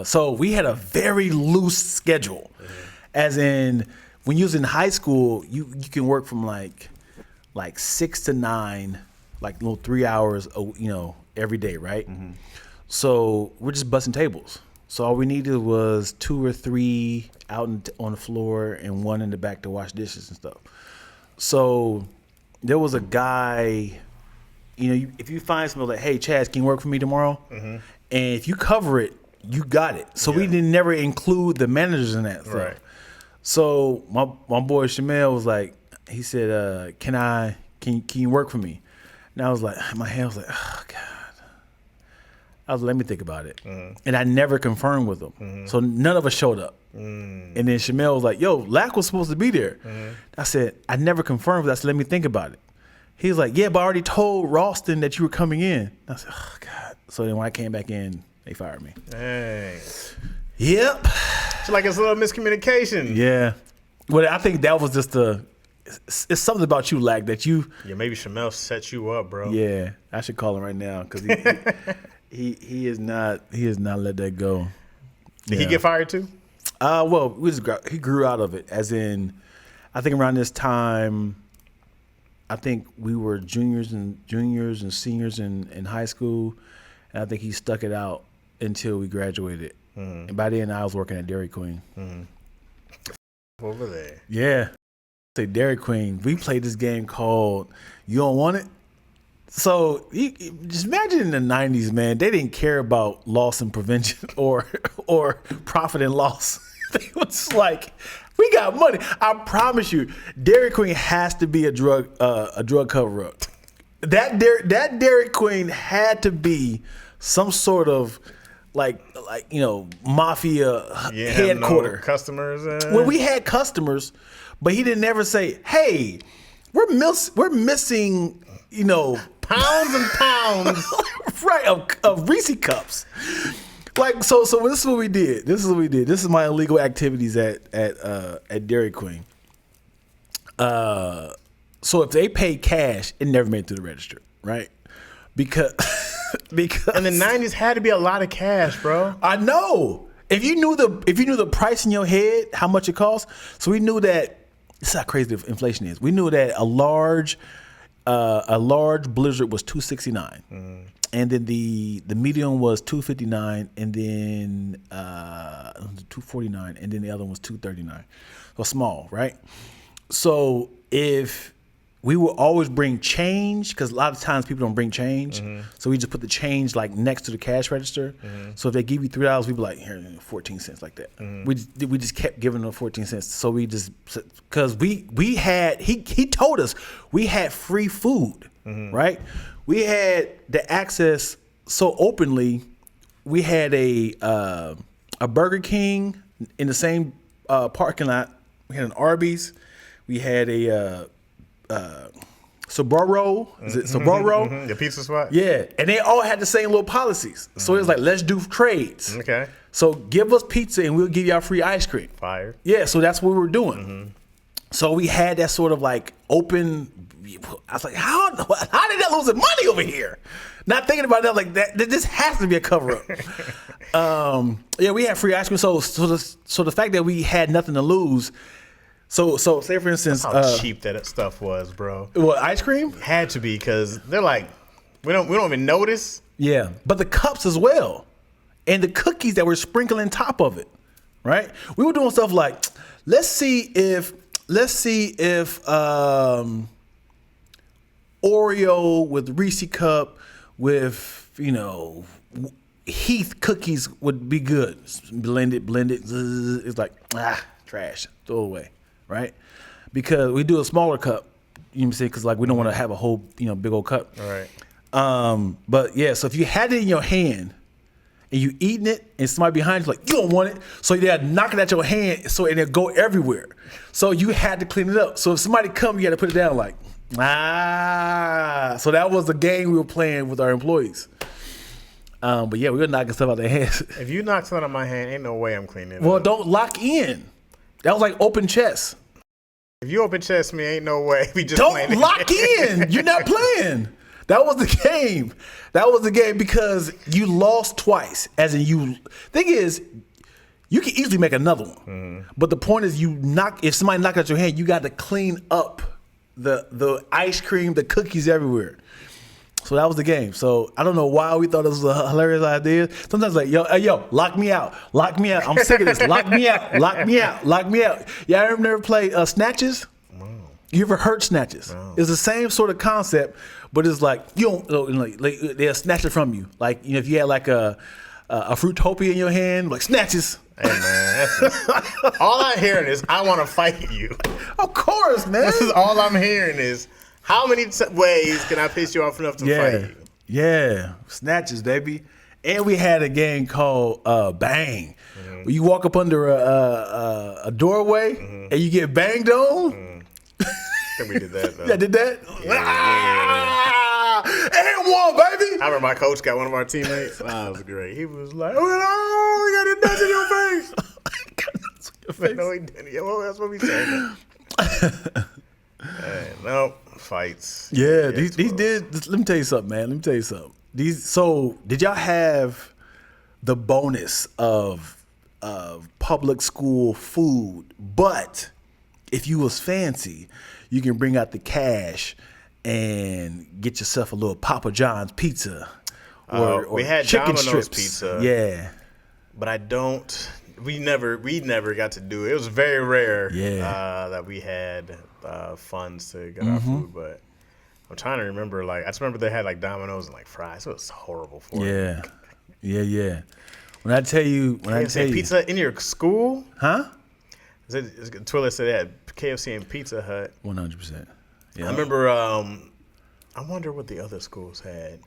so we had a very loose schedule. As in, when you was in high school, you can work from like 6 to 9, like little 3 hours, every day, right? So we're just busting tables. So all we needed was 2 or 3 out on the floor and 1 in the back to wash dishes and stuff. So there was a guy, if you find somebody like, "Hey, Chaz, can you work for me tomorrow?" And if you cover it, you got it. So we didn't never include the managers in that stuff. Right. So my boy Shamel was like, he said, "Can you work for me?" And I was like, my hand was like, "Oh God." I was, let me think about it. And I never confirmed with him. So none of us showed up. And then Shamel was like, yo, Lack was supposed to be there. I said, I never confirmed with that, so let me think about it. He was like, yeah, but I already told Ralston that you were coming in. I said, oh, God. So then when I came back in, they fired me. Dang. Yep. It's like it's a little miscommunication. Yeah. Well, I think that was just it's something about you, Lack, that you. Yeah, maybe Shamel set you up, bro. Yeah, I should call him right now because he is not let that go. Did he get fired too? Well, he grew out of it. As in, I think around this time, I think we were juniors and seniors in high school, and I think he stuck it out until we graduated. And by then, I was working at Dairy Queen. Over there. Yeah. Say Dairy Queen, we played this game called You Don't Want It. So you just imagine in the 90s, man, they didn't care about loss and prevention or profit and loss. They was like, we got money. I promise you, Dairy Queen has to be a drug cover up. That Dairy Queen had to be some sort of like mafia headquarter. No customers. Well, we had customers, but he didn't ever say, "Hey, we're missing, pounds and pounds, right, of Reese cups." Like so this is what we did. This is my illegal activities at Dairy Queen. So if they paid cash, it never made it through the register, right? Because in the 90s had to be a lot of cash, bro. I know. If you knew the price in your head, how much it cost, so we knew that. This is how crazy the inflation is. We knew that a large Blizzard was $269, and then the medium was $259, and then $249, and then the other one was $239. So small, right? So if we will always bring change, because a lot of times people don't bring change. So we just put the change like next to the cash register. So if they give you $3, we'd be like, here, 14 cents like that. We just kept giving them 14 cents. So we just, because we had, he told us we had free food, right? We had the access so openly. We had a Burger King in the same parking lot. We had an Arby's. We had a Sabaro, is it Sabaro? The pizza spot? Yeah, and they all had the same little policies. So it was like, let's do trades. Okay. So give us pizza and we'll give y'all free ice cream. Fire. Yeah, so that's what we were doing. So we had that sort of like open. I was like, how did that losing money over here? Not thinking about that, like that. This has to be a cover up. Yeah, we had free ice cream. So the fact that we had nothing to lose. So say for instance, how cheap that stuff was, bro. What, ice cream? Had to be, because they're like, we don't even notice. Yeah, but the cups as well, and the cookies that were sprinkling top of it, right? We were doing stuff like, let's see if Oreo with Reese cup with Heath cookies would be good. Blend it. It's like trash. Throw it away. Right, because we do a smaller cup, you know what I'm saying? Because like we don't want to have a whole big old cup. All right. But yeah, so if you had it in your hand and you eating it, and somebody behind you like, you don't want it, so you had to knock it out your hand, so it'll go everywhere. So you had to clean it up. So if somebody come, you had to put it down like So that was the game we were playing with our employees. But yeah, we were knocking stuff out their hands. If you knock something out of my hand, ain't no way I'm cleaning it. Well, up. don't lock in. That was like open chess. If you open chess me, ain't no way we just don't lock in. You're not playing. That was the game. That was the game because you lost twice. As in, thing is, you can easily make another one. But the point is, if somebody knocked out your hand, you got to clean up the ice cream, the cookies everywhere. So that was the game. So I don't know why we thought this was a hilarious idea. Sometimes like, yo, lock me out. I'm sick of this. Lock me out. Y'all ever never played Snatches? No. You ever heard Snatches? No. It's the same sort of concept, but it's like they'll snatch it from you. Like if you had like a Fruitopia in your hand, like Snatches. Hey man, all I'm hearing is I want to fight you. Of course, man. This is all I'm hearing is. How many ways can I piss you off enough to fight you? Yeah, Snatches, baby. And we had a game called Bang. Where you walk up under a doorway and you get banged on. I think we did that, though. Yeah, did that? And one, baby. I remember my coach got one of our teammates. That was great. He was like, "Oh, you got a nuts in your face." No, he didn't. Yeah, well, that's what we said. No fights. Yeah, these did. Let me tell you something, man. Let me tell you something. So, did y'all have the bonus of public school food? But if you was fancy, you can bring out the cash and get yourself a little Papa John's pizza or we had chicken Domino's strips. pizza. Yeah. But I don't. We never got to do it. It was very rare that we had funds to get our food. But I'm trying to remember. Like I just remember they had like Domino's and like fries. It was horrible for me. Yeah. When I tell you, pizza in your school, huh? Twiller said they had KFC and Pizza Hut. 100%. Yeah. I remember. I wonder what the other schools had.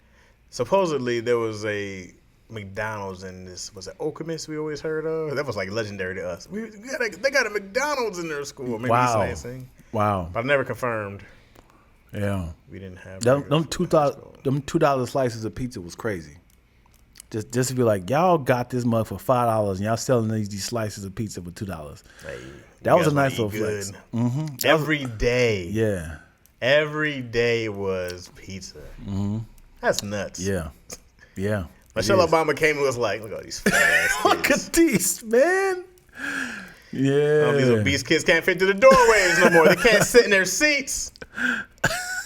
Supposedly there was a McDonald's in this. Was it Okemos we always heard of? That was like legendary to us. They got a McDonald's in their school. Maybe Wow. Lansing. Wow. But I never confirmed. Yeah. We didn't have Them $2 slices of pizza was crazy. Just to be like, y'all got this mug for $5 and y'all selling these slices of pizza for $2. Hey, that was a nice little flex. Mm-hmm. Every day. Yeah. Every day was pizza. Mm-hmm. That's nuts. Yeah. Michelle Obama came and was like, look at all these fat ass kids. Look at these, man. Yeah. These obese kids can't fit through the doorways no more. They can't sit in their seats.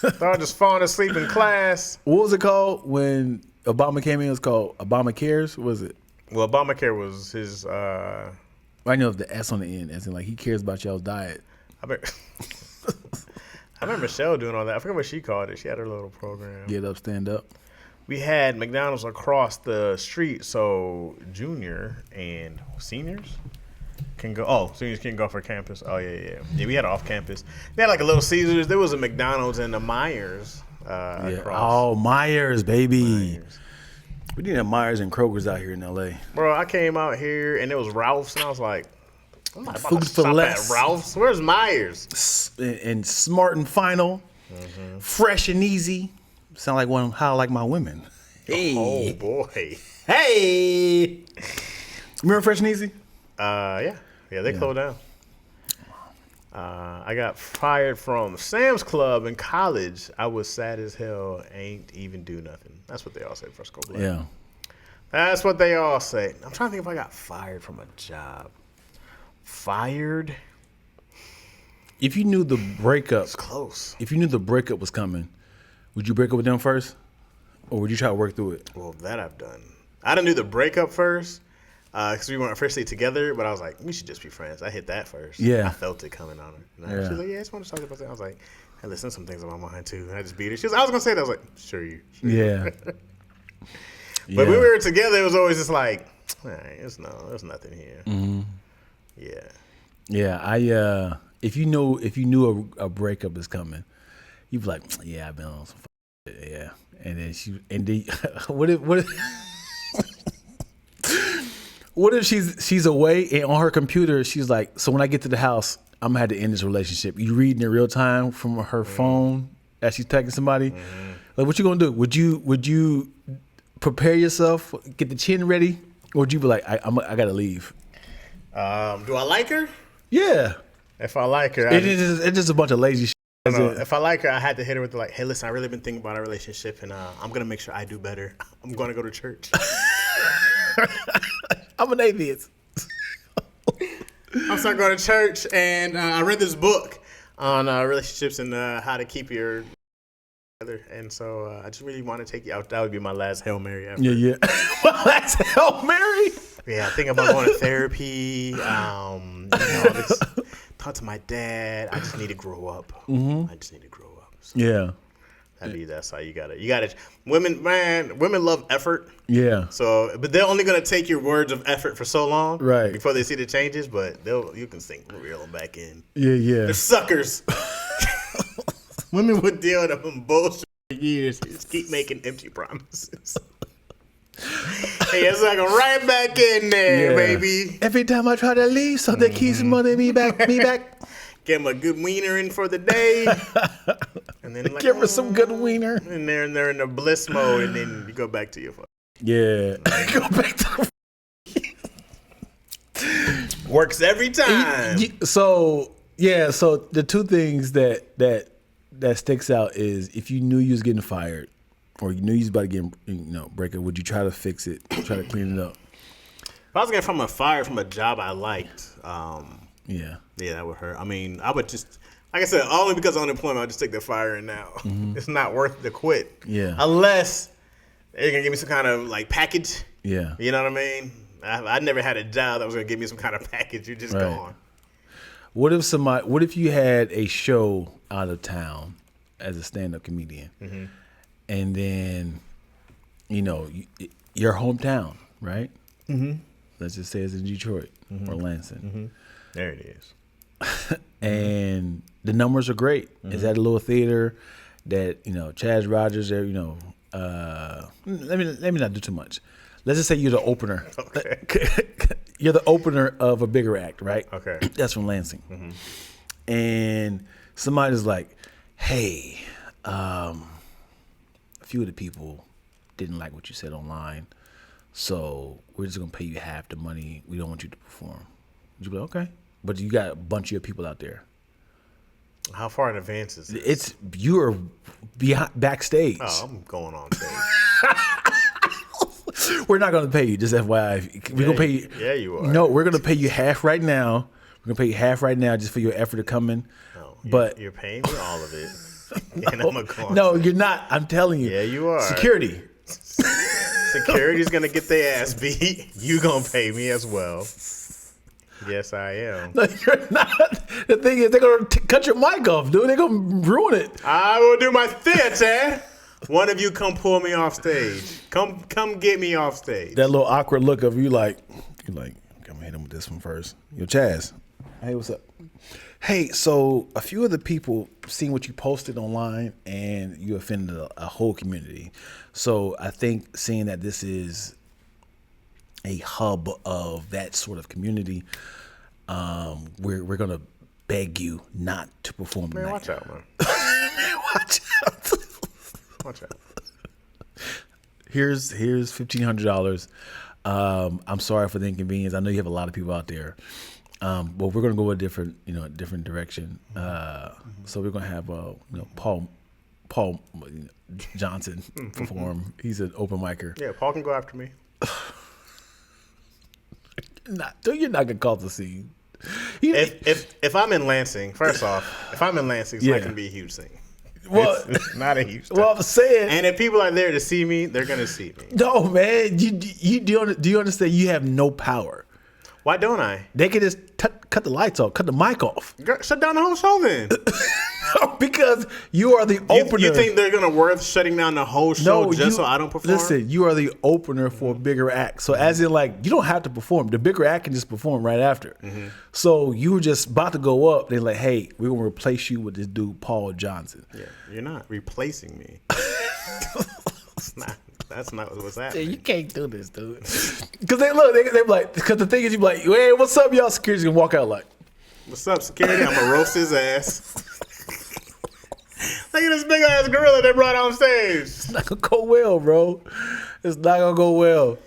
They're all just falling asleep in class. What was it called when Obama came in? It was called Obama Cares? What was it? Well, Obamacare was his... I know the S on the end, as in like he cares about y'all's diet. I remember Michelle doing all that. I forget what she called it. She had her little program. Get up, stand up. We had McDonald's across the street, so junior and seniors can go. Oh, seniors can go for campus. Oh, yeah. Yeah, we had off campus. They had like a Little Caesars. There was a McDonald's and a Myers across. Oh, Myers, baby. Myers. We need a Myers and Kroger's out here in L.A. Bro, I came out here and it was Ralph's, and I was like, I'm not about Food to for shop less. at Ralph's. Where's Myers? And smart and final, fresh and easy. Sound like how I like my women. Hey. Oh, boy. Hey. Remember Fresh and Easy? Yeah, they closed down. I got fired from Sam's Club in college. I was sad as hell. Ain't even do nothing. That's what they all say for school. Yeah. That's what they all say. I'm trying to think if I got fired from a job. Fired? If you knew the breakup, It's close. if you knew the breakup was coming, would you break up with them first, or would you try to work through it? Well, that I've done. I didn't do the breakup first because we weren't officially together, but I was like, we should just be friends. I hit that first. Yeah. I felt it coming on her. And Yeah. she was like, yeah, I just want to talk about that. I was like, hey, listen, some things on my mind too. And I just beat her. I was going to say that. I was like, sure you. Yeah. But when we were together, it was always just like, there's nothing here. Mm-hmm. Yeah. Yeah, if you knew a breakup is coming, you'd be like, yeah, I've been on some shit, yeah. And then what if she's away and on her computer she's like, so when I get to the house, I'm gonna have to end this relationship. You reading in real time from her phone as she's texting somebody. Like, what you gonna do? Would you prepare yourself, get the chin ready, or would you be like, I gotta leave? Do I like her? Yeah. If I like her, It's just a bunch of lazy shit. if I like her, I had to hit her with like, hey, listen, I really been thinking about our relationship, and I'm gonna make sure I do better. I'm gonna go to church. I'm an atheist. I'm starting going to church, and I read this book on relationships and how to keep your together. And so I just really want to take you out. That would be my last Hail Mary effort. Yeah. That's Hail Mary. Yeah, thinking about going to therapy. Talk to my dad. I just need to grow up. I just need to grow up. So Yeah. that's how you got it. Women love effort. Yeah. So, but they're only gonna take your words of effort for so long, Right. before they see the changes. But you can reel them back in. Yeah. They're suckers. Women would deal with them bullshit for years. Just keep making empty promises. Hey, it's like right back in there, Yeah. baby. Every time I try to leave, something keeps wanting me back. Get him a good wiener in for the day, and then like, Give her some good wiener. and they're in the bliss mode, and then you go back to your phone. Yeah. Go back to Works every time. So the two things that sticks out is if you knew you was getting fired or you knew you was about to get breakup, would you try to fix it, try to clean it up? If I was getting from a fire from a job I liked, Yeah. yeah, that would hurt. I mean, I would just, like I said, only because of unemployment, I'll just take the firing now. It's not worth to quit. Yeah. Unless they're going to give me some kind of, like, package. Yeah. You know what I mean? I never had a job that was going to give me some kind of package. You're just Right. gone. What if you had a show out of town as a stand-up comedian, and then, your hometown, right? Mm-hmm. Let's just say it's in Detroit or Lansing. There it is. And the numbers are great. It's at a little theater that Chaz Rogers. There, let me not do too much. Let's just say you're the opener. Okay. You're the opener of a bigger act, right? Okay. That's from Lansing. And somebody's like, "Hey, a few of the people didn't like what you said online, so we're just gonna pay you half the money. We don't want you to perform." Would you be like, "Okay," but you got a bunch of your people out there. How far in advance is this? It's you are backstage. Oh, I'm going on stage. We're not going to pay you, just FYI. We're going to pay you. Yeah, you are. No, we're going to pay you half right now. We're going to pay you half right now just for your effort to come in. No, but you're paying me all of it. And I'm going. No, you're not. I'm telling you. Yeah, you are. Security. Security's going to get their ass beat. You going to pay me as well. Yes, I am. No, you're not. The thing is, they're going to cut your mic off, dude. They're going to ruin it. I will do my theater. One of you come pull me off stage. Come get me off stage. That little awkward look of you're like, I'm going to hit him with this one first. Yo, Chaz. Hey, what's up? Hey, so a few of the people seen what you posted online and you offended a whole community. So I think seeing that this is a hub of that sort of community, we're going to beg you not to perform Man, tonight. watch out, man. Watch out. Watch out. Here's $1,500. I'm sorry for the inconvenience. I know you have a lot of people out there, but we're gonna go a different direction. So we're gonna have Paul Johnson perform. He's an open micer. Yeah, Paul can go after me. You're not gonna call the scene. If I'm in Lansing, first off, if I'm in Lansing, it's Yeah. not gonna be a huge thing. Well, It's not a huge thing. well, I'm saying. And if people are there to see me, they're gonna see me. No, man. Do you understand? You have no power. Why don't I? They can just cut the lights off, cut the mic off, Girl, shut down the whole show then. because you are the opener. You think they're gonna worth shutting down the whole show so I don't perform? Listen, you are the opener for a bigger act. So as in, like, you don't have to perform. The bigger act can just perform right after. So you were just about to go up. They're like, hey, we're going to replace you with this dude, Paul Johnson. Yeah, you're not replacing me. That's not what's Yeah, happening. you can't do this, dude. Because they're like, because the thing is, you be like, hey, what's up, y'all? Security's going to walk out like, What's up, security? I'm gonna roast his ass. Look at this big ass gorilla they brought on stage. it's not going to go well, bro. It's not going to go well.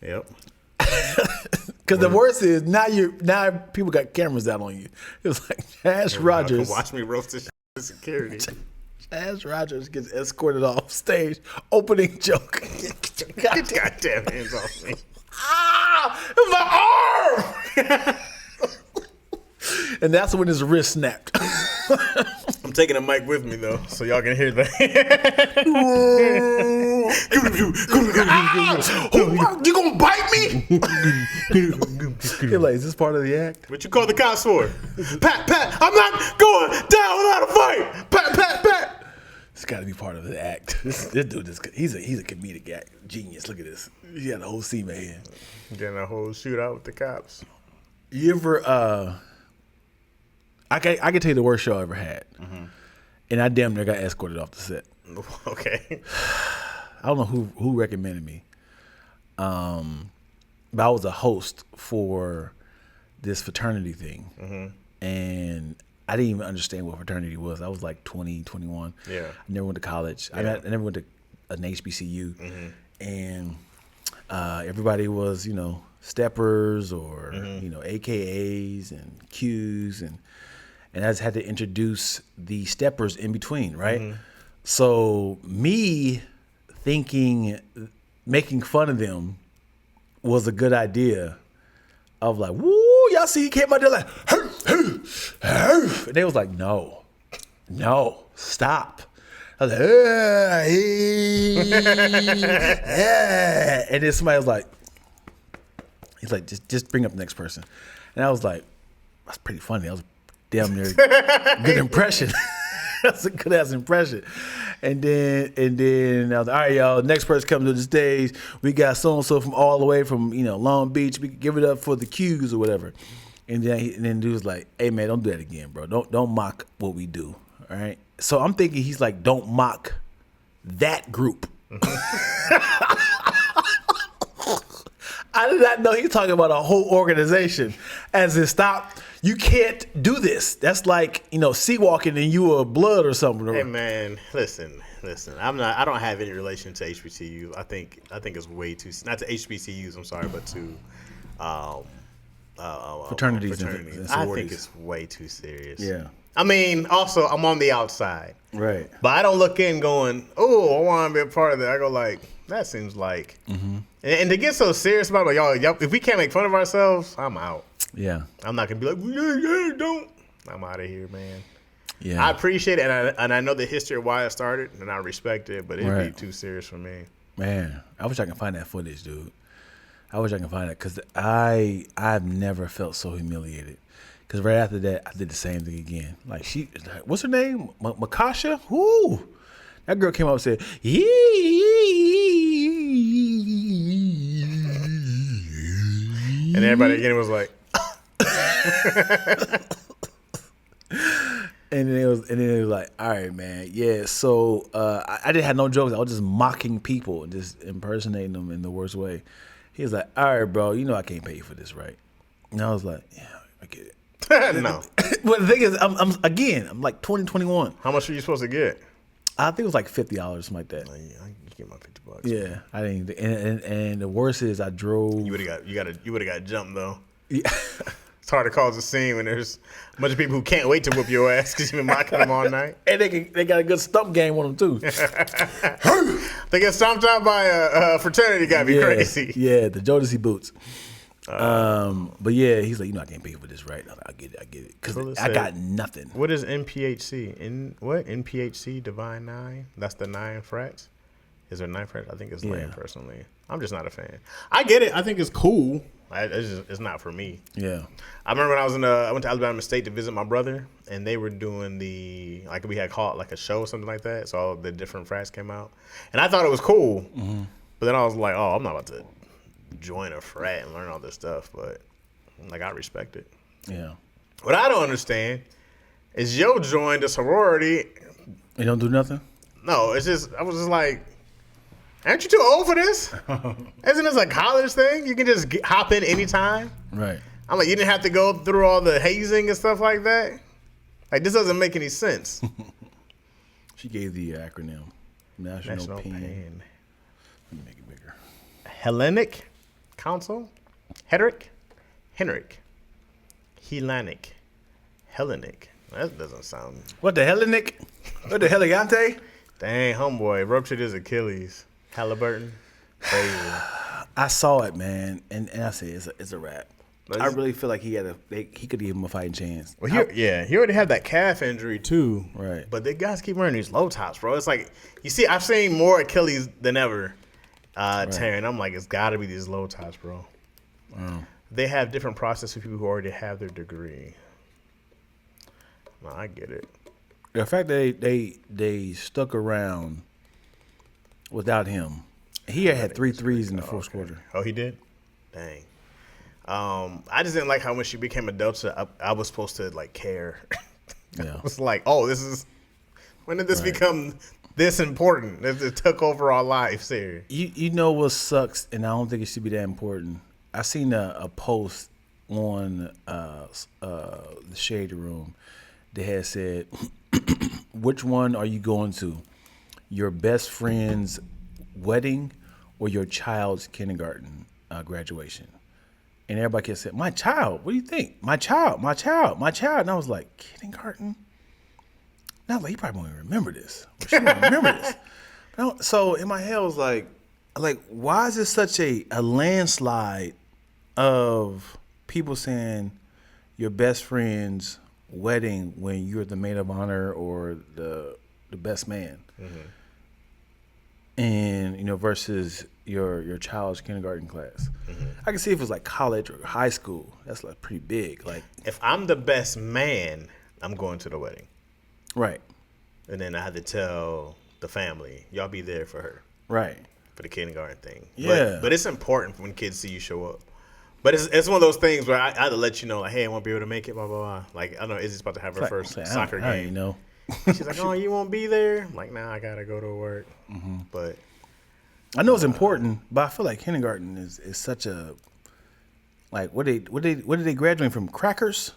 Yep. Because the worst is, now people got cameras out on you. It's like, Chaz Rogers. Watch me roast this security. Chaz Rogers gets escorted off stage, opening joke. Get your goddamn hands off me. Ah! It was my arm! And that's when his wrist snapped. I'm taking a mic with me though, so y'all can hear that. You gonna bite me? You're like, is this part of the act? What you call the cops for? Pat, I'm not going down without a fight. Pat. It's got to be part of the act. This dude, he's a comedic act genius. Look at this. He got a whole scene right here. Getting a whole shootout with the cops. You ever? I can tell you the worst show I ever had, and I damn near got escorted off the set. Okay. I don't know who recommended me. But I was a host for this fraternity thing, and I didn't even understand what fraternity was. I was like 20, 21. Yeah. I never went to college. I never went to an HBCU, and everybody was, steppers or AKAs and Qs, and I just had to introduce the steppers in between, right? So me thinking making fun of them was a good idea. Of like, woo, y'all see he came out there like, and they was like, no, stop. I was like, and then somebody was like, he's like, just bring up the next person. And I was like, that's pretty funny. That was damn near good impression. That's a good ass impression. And then I was like, all right, y'all, next person comes to the stage. We got so-and-so from all the way from, Long Beach. We can give it up for the Qs or whatever. And then dude was like, hey, man, don't do that again, bro. Don't mock what we do, all right? So I'm thinking he's like, don't mock that group. I did not know he was talking about a whole organization. As in, stop. You can't do this. That's like, sea walking and you are blood or something. Hey man, listen. I don't have any relation to HBCU. I think it's way too, not to HBCUs, I'm sorry, but to fraternities and I sororities. think it's way too serious. Yeah. I mean, also I'm on the outside. Right. But I don't look in going, oh, I want to be a part of that. I go like, that seems like. And to get so serious about it, like, y'all, if we can't make fun of ourselves, I'm out. Yeah. I'm not going to be like, yeah, don't. I'm out of here, man. Yeah. I appreciate it, and I know the history of why it started, and I respect it, but it'd be too serious for me. Man, I wish I could find that footage, dude. I wish I could find it, because I've never felt so humiliated. Because right after that, I did the same thing again. Like, what's her name? Makasha? Whoo! That girl came up and said, and everybody again was like, and then it was like, all right, man, yeah. So I didn't have no jokes. I was just mocking people and just impersonating them in the worst way. He was like, all right, bro, I can't pay you for this, right? And I was like, yeah, I get it. no. But the thing is, I'm like 20, 21. How much are you supposed to get? I think it was like $50, something like that. Yeah, I can get my $50. Yeah, I didn't. And the worst is I drove. You would have got jumped though. Yeah. It's hard to cause a scene when there's a bunch of people who can't wait to whoop your ass because you've been mocking them all night. And they got a good stump game on them too. They get stomped out by a fraternity. Gotta be crazy. Yeah, the Jodeci boots. But yeah, he's like, I can't pay for this, right? I get it, because I got nothing. What is NPHC? NPHC Divine Nine? That's the 9 frats. Is there 9 frats? I think it's 9 personally. I'm just not a fan. I get it. I think it's cool. It's not for me. Yeah. I remember when I went to Alabama State to visit my brother, and they were doing we had called like a show or something like that. So all the different frats came out, and I thought it was cool. Mm-hmm. But then I was like, oh, I'm not about to join a frat and learn all this stuff. But I respect it. Yeah. What I don't understand is Yo joined a sorority. You don't do nothing? No, I was just like, aren't you too old for this? Isn't this a college thing? You can just hop in anytime. Right. I'm like, you didn't have to go through all the hazing and stuff like that? Like, this doesn't make any sense. She gave the acronym. National Pain. Let me make it bigger. Hellenic Council? Hellenic? That doesn't sound... What the Hellenic? What the Heliante? Dang, homeboy. Ruptured his Achilles. Halliburton. Crazy. I saw it, man, and I said, it's a wrap. I really feel like he could give him a fighting chance. Well, he already had that calf injury too. Right. But the guys keep wearing these low tops, bro. It's like, you see, I've seen more Achilles than ever tearing. I'm like, it's got to be these low tops, bro. They have different processes for people who already have their degree. No, I get it. The fact that they stuck around without him. He had 3 threes in the fourth quarter. Oh, he did? Dang. I just didn't like how when she became a Delta, I was supposed to care. Yeah. It was like, oh, when did this become this important. It took over our lives here. You know what sucks, and I don't think it should be that important. I seen a post on the Shade Room that had said, which one are you going to? Your best friend's wedding or your child's kindergarten graduation? And everybody kept saying, my child, what do you think? My child. And I was like, kindergarten? And I was like, you probably won't even remember this. Well, she won't remember this. So in my head, I was like, why is this such a landslide of people saying your best friend's wedding when you're the maid of honor or the best man? Mm-hmm. And, versus your child's kindergarten class. Mm-hmm. I can see if it was like college or high school. That's like pretty big. Like, if I'm the best man, I'm going to the wedding. Right. And then I had to tell the family, y'all be there for her. Right. For the kindergarten thing. Yeah. But it's important when kids see you show up. But it's one of those things where I had to let you know, like, hey, I won't be able to make it, blah, blah, blah. Like, I don't know, Izzy's about to have her first soccer game. I don't know. She's like, oh, you won't be there? I'm like, nah, I got to go to work. Mm-hmm. But I know it's important, but I feel like kindergarten is such a, like, what did they graduate from? Crackers?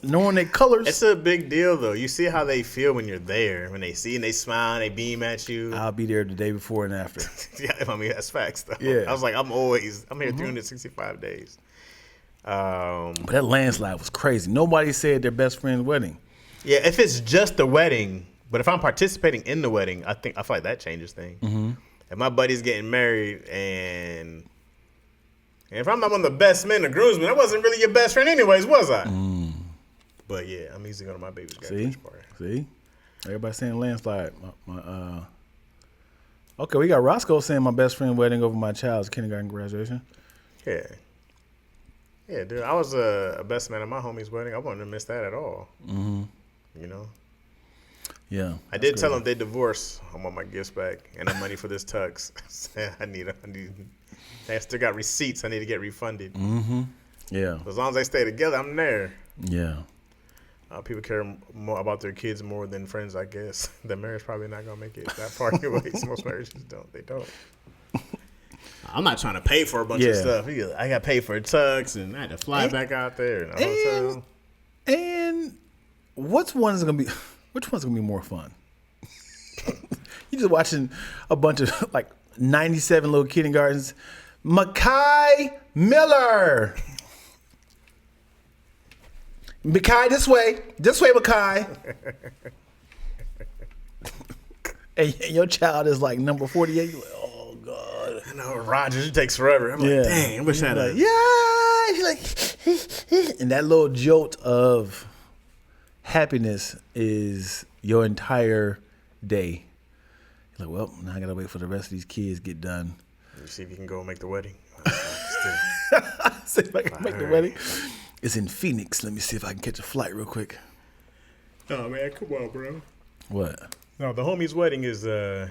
Knowing their colors? It's a big deal, though. You see how they feel when you're there. When they see and they smile and they beam at you. I'll be there the day before and after. Yeah, I mean, that's facts, though. Yeah. I was like, I'm here 365 days. But that landslide was crazy. Nobody said their best friend's wedding. Yeah, if it's just the wedding, but if I'm participating in the wedding, I feel like that changes things. Mm-hmm. If my buddy's getting married and if I'm not one of the best men or groomsmen, I wasn't really your best friend anyways, was I? Mm. But yeah, I'm easy going to my baby's graduation party. See? Everybody saying landslide. Okay, we got Roscoe saying my best friend wedding over my child's kindergarten graduation. Yeah. Yeah, dude. I was a best man at my homie's wedding. I wouldn't have missed that at all. Mm-hmm. Yeah. I did tell them they divorced. I want my gifts back and the money for this tux. I still got receipts. I need to get refunded. Mm-hmm. Yeah. As long as they stay together, I'm there. Yeah. People care more about their kids more than friends, I guess. The marriage probably not going to make it that far anyways. Most marriages don't. They don't. I'm not trying to pay for a bunch of stuff. I got to pay for a tux, and I had to fly back out there in a hotel. And which one's gonna be more fun? You just watching a bunch of like 97 little kindergartens. Makai Miller. Makai, this way, Makai. And your child is like number 48. You're like, oh God. I know Rogers. It takes forever. I'm like, dang, I wish I had like, yeah. She's like, and that little jolt of happiness is your entire day. You're like, well, now I gotta wait for the rest of these kids to get done. You see if you can go make the wedding. See if I can make the wedding. It's in Phoenix. Let me see if I can catch a flight real quick. Oh man, come on, bro. What? No, the homie's wedding is, is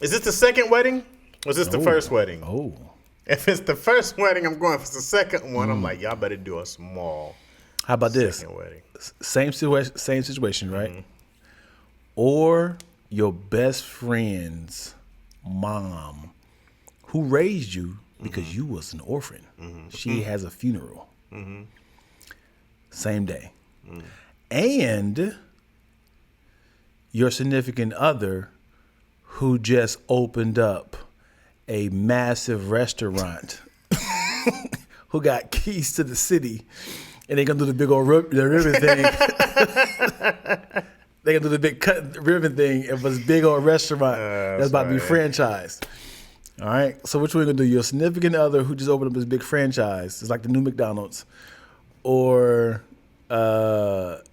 this the second wedding? Or is this the first wedding? Oh. If it's the first wedding, I'm going. If it's the second one, I'm like, y'all better do a small. How about this? Wedding. Same situation, right? Mm-hmm. Or your best friend's mom, who raised you because you was an orphan. Mm-hmm. She has a funeral. Mm-hmm. Same day. Mm-hmm. And your significant other who just opened up a massive restaurant who got keys to the city and they're going to do the big old ribbon thing. They're going to do the big cut ribbon thing of this big old restaurant that's about to be franchised. All right? So which one are you going to do? Your significant other who just opened up this big franchise. It's like the new McDonald's. Or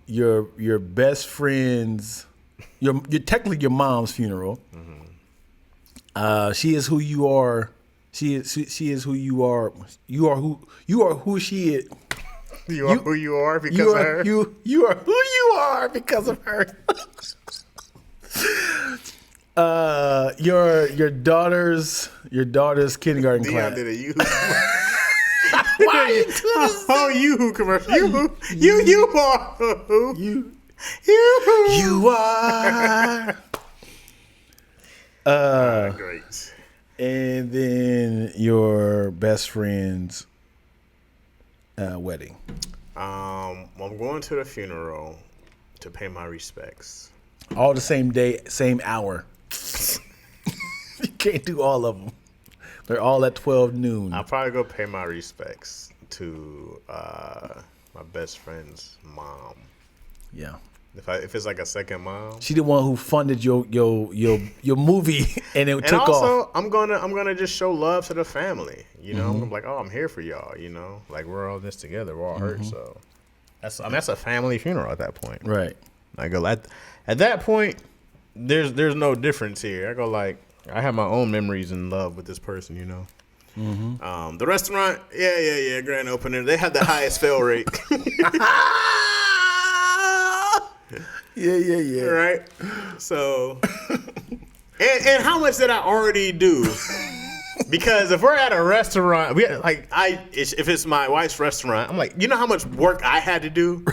your best friend's, you're technically your mom's funeral. Mm-hmm. She is who you are. She is who you are. You are who she is. You are who you are because of her. You are who you are because of her. Your daughter's kindergarten class. Did a you? Why are you doing this? Oh, you commercial. You are who. You You are. Great. And then your best friend's wedding. I'm going to the funeral to pay my respects. All the same day, same hour. You can't do all of them. They're all at 12 noon. I'll probably go pay my respects to my best friend's mom. Yeah. If it's like a second mom. She the one who funded your movie and it And took also, off. I'm gonna just show love to the family. You know, I'm like, oh, I'm here for y'all. You know, like we're all this together. We're all hurt. So that's a family funeral at that point. Right. I go at that point. There's no difference here. I go like I have my own memories and love with this person. You know. The restaurant, yeah. Grand opening. They had the highest fail rate. Yeah. Right. So, and how much did I already do? Because if we're at a restaurant, if it's my wife's restaurant, I'm like, you know how much work I had to do?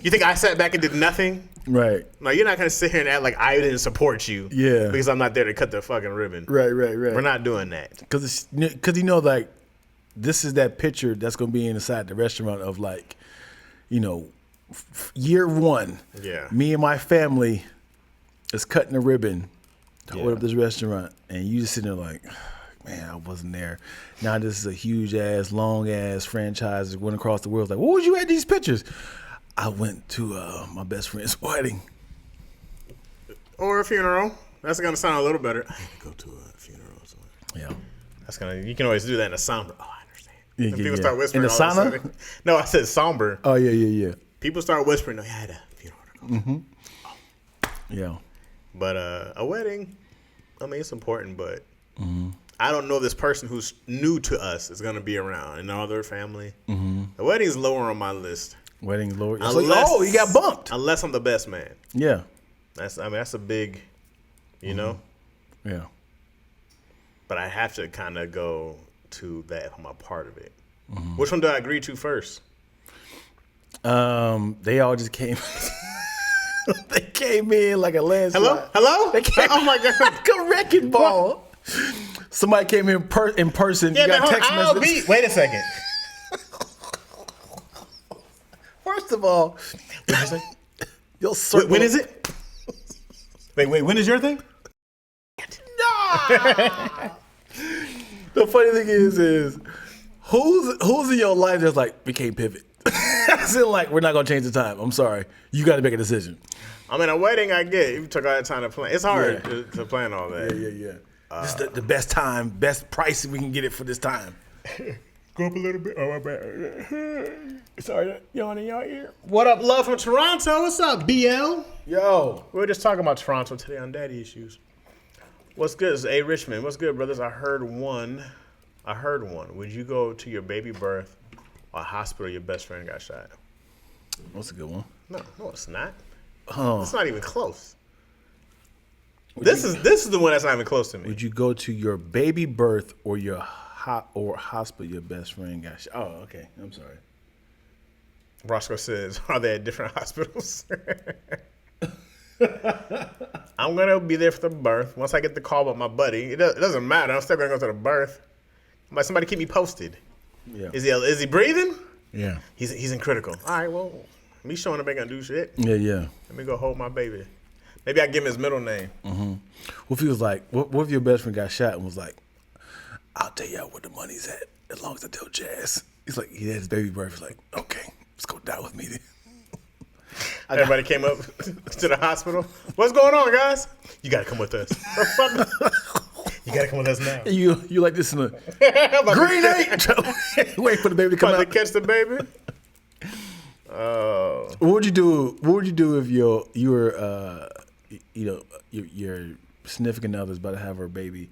You think I sat back and did nothing? Right. Like, you're not gonna sit here and act like I didn't support you. Yeah. Because I'm not there to cut the fucking ribbon. Right. We're not doing that. Because you know, like, this is that picture that's going to be inside the restaurant of, like, you know, year one. Yeah. Me and my family is cutting a ribbon to Yeah. order up this restaurant. And you just sitting there like, man, I wasn't there. Now this is a huge-ass, long-ass franchise that went across the world. Like, what was you at these pictures? I went to my best friend's wedding. Or a funeral. That's gonna sound a little better. I had to go to a funeral. So Yeah. you can always do that in a somber. Oh, I understand. Yeah, People yeah. start whispering. In the all of a sauna? sudden. No, I said somber. Oh, yeah. People start whispering. No, I had a funeral to go to. Yeah. But a wedding, I mean, it's important, but I don't know this person who's new to us is gonna be around and all their family. The wedding's lower on my list. Wedding, Lord. Unless- You got bumped. Unless I'm the best man. Yeah. That's a big, you know. Yeah. But I have to kind of go to that if I'm a part of it. Which one do I agree to first? They all just came. They came in like a landslide. Hello? They came Oh my god! like a wrecking ball. Somebody came in in person. Yeah, you got man, text I'll message. be. Wait a second. First of all, you'll When is it? Wait. When is your thing? The funny thing is who's in your life that's like, we can't pivot. It's like, we're not gonna change the time. I'm sorry. You got to make a decision. I mean, a wedding, I get. You took all that time to plan. It's hard to plan all that. Yeah. This is the best time, best price we can get it for this time. Go up a little bit. Oh, my bad. Sorry, yawn in your ear. What up, love from Toronto? What's up, BL? Yo. We were just talking about Toronto today on Daddy Issues. What's good? It's A. Richmond. What's good, brothers? I heard one. Would you go to your baby birth or hospital your best friend got shot? What's a good one? No, it's not. Oh. It's not even close. This is the one that's not even close to me. Would you go to your baby birth or your hospital your best friend got shot? Oh, okay. I'm sorry. Roscoe says, are they at different hospitals? I'm going to be there for the birth. Once I get the call about my buddy, it doesn't matter. I'm still going to go to the birth. I'm like, somebody keep me posted. Yeah. Is he breathing? Yeah. He's in critical. All right, well, me showing up ain't going to do shit. Yeah. Let me go hold my baby. Maybe I give him his middle name. What if he was like, what if your best friend got shot and was like, I'll tell y'all where the money's at as long as I tell Jazz. He's like, he had his baby birth. He's like, okay, let's go die with me then. Everybody came up to the hospital. What's going on, guys? You got to come with us. You got to come with us now. You like this in a green 8. Wait for the baby to come About out. to catch the baby. What would you do? What would you do if you were, your significant other's about to have her baby,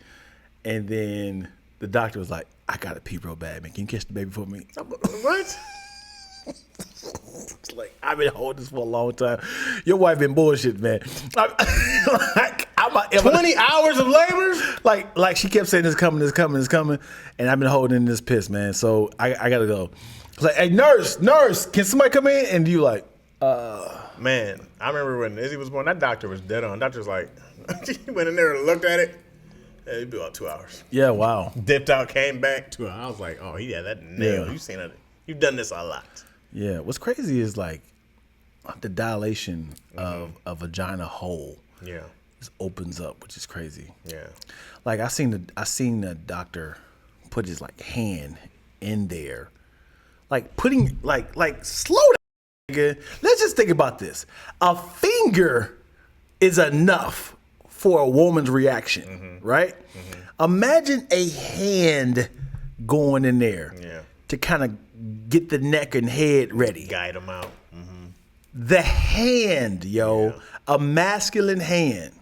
and then the doctor was like, "I got to pee real bad, man. Can you catch the baby for me?" What? It's like, I've been holding this for a long time. Your wife been bullshit, man. I'm 20 hours of labor? Like she kept saying, it's coming, and I've been holding in this piss, man. So I gotta go. It's like, hey, nurse, can somebody come in? And you like, Man, I remember when Izzy was born, that doctor was dead on. Doctor was like, he went in there and looked at it. It'd be about 2 hours. Yeah, wow. Dipped out, came back 2 hours. I was like, oh, he had that nailed. Yeah. You've seen it. You've done this a lot. Yeah, what's crazy is like the dilation of a vagina hole Yeah. just opens up, which is crazy. Yeah. Like I seen the doctor put his like hand in there, like putting like slow down, nigga. Let's just think about this. A finger is enough for a woman's reaction, right? Imagine a hand going in there Yeah. to kind of get the neck and head ready. Guide him out. The hand, yo, a masculine hand,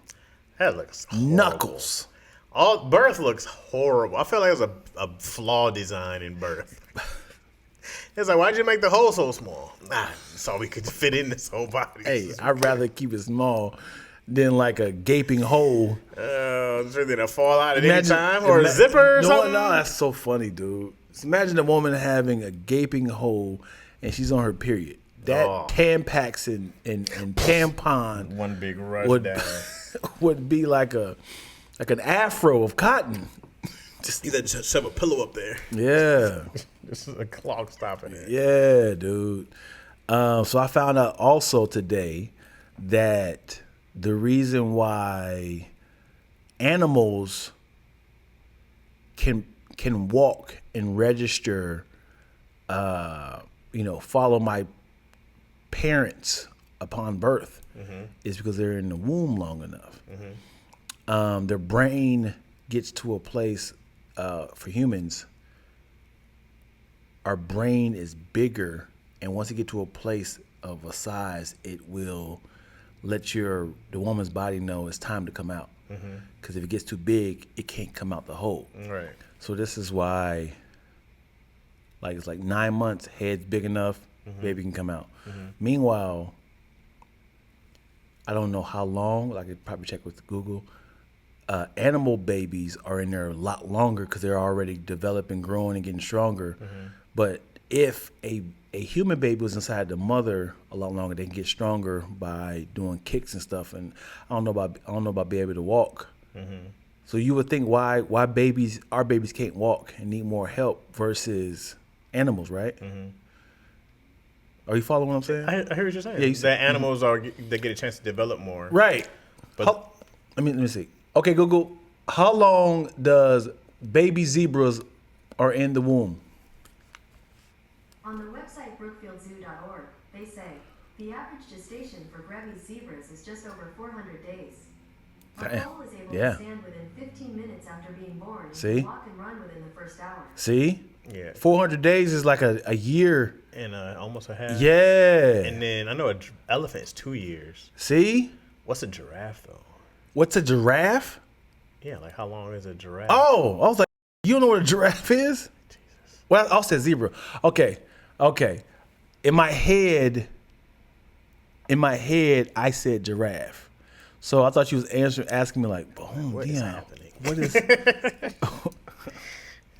That looks horrible. knuckles. All birth looks horrible. I feel like it was a flaw design in birth. It's like, why'd you make the hole so small? Nah, so we could fit in this whole body. Hey, I'd rather keep it small than like a gaping hole. It's really gonna fall out at any time, or a zipper or no, something. No, that's so funny, dude. Just imagine a woman having a gaping hole and she's on her period. That Tampax and tampon One big rush would down. would be like an afro of cotton. Just either just shove a pillow up there. Yeah. This is a clock stopping it. Yeah, dude. So I found out also today that the reason why animals can walk and register, follow my parents upon birth is because they're in the womb long enough. Their brain gets to a place, for humans, our brain is bigger, and once it get to a place of a size, it will let the woman's body know it's time to come out. Because if it gets too big, it can't come out the hole. Right. So this is why, like, it's like 9 months, head's big enough, baby can come out. Meanwhile, I don't know how long, I could probably check with Google, animal babies are in there a lot longer because they're already developing, growing, and getting stronger. But if a human baby was inside the mother a lot longer, they can get stronger by doing kicks and stuff. And I don't know about being able to walk. So you would think why our babies can't walk and need more help versus animals, right? Are you following what I'm saying? I hear what you're saying. Yeah, you said- that animals they get a chance to develop more. Right. But Let me see. Okay, Google. How long does baby zebras are in the womb? On the website brookfieldzoo.org, they say the average gestation for Grevy zebras is just over 400 days. A Damn. foal is able Yeah. to stand within 15 minutes after being born and See? can walk and run within the first hour. See? yeah, 400 days is like a year. and almost a half. Yeah. And then I know an elephant is 2 years. See? What's a giraffe though? What's a giraffe? Yeah, like how long is a giraffe? Oh, I was like, you don't know what a giraffe is? Jesus. Well, I'll say zebra. Okay. In my head, I said giraffe. So I thought you was asking me like, What is Dion, happening? what is?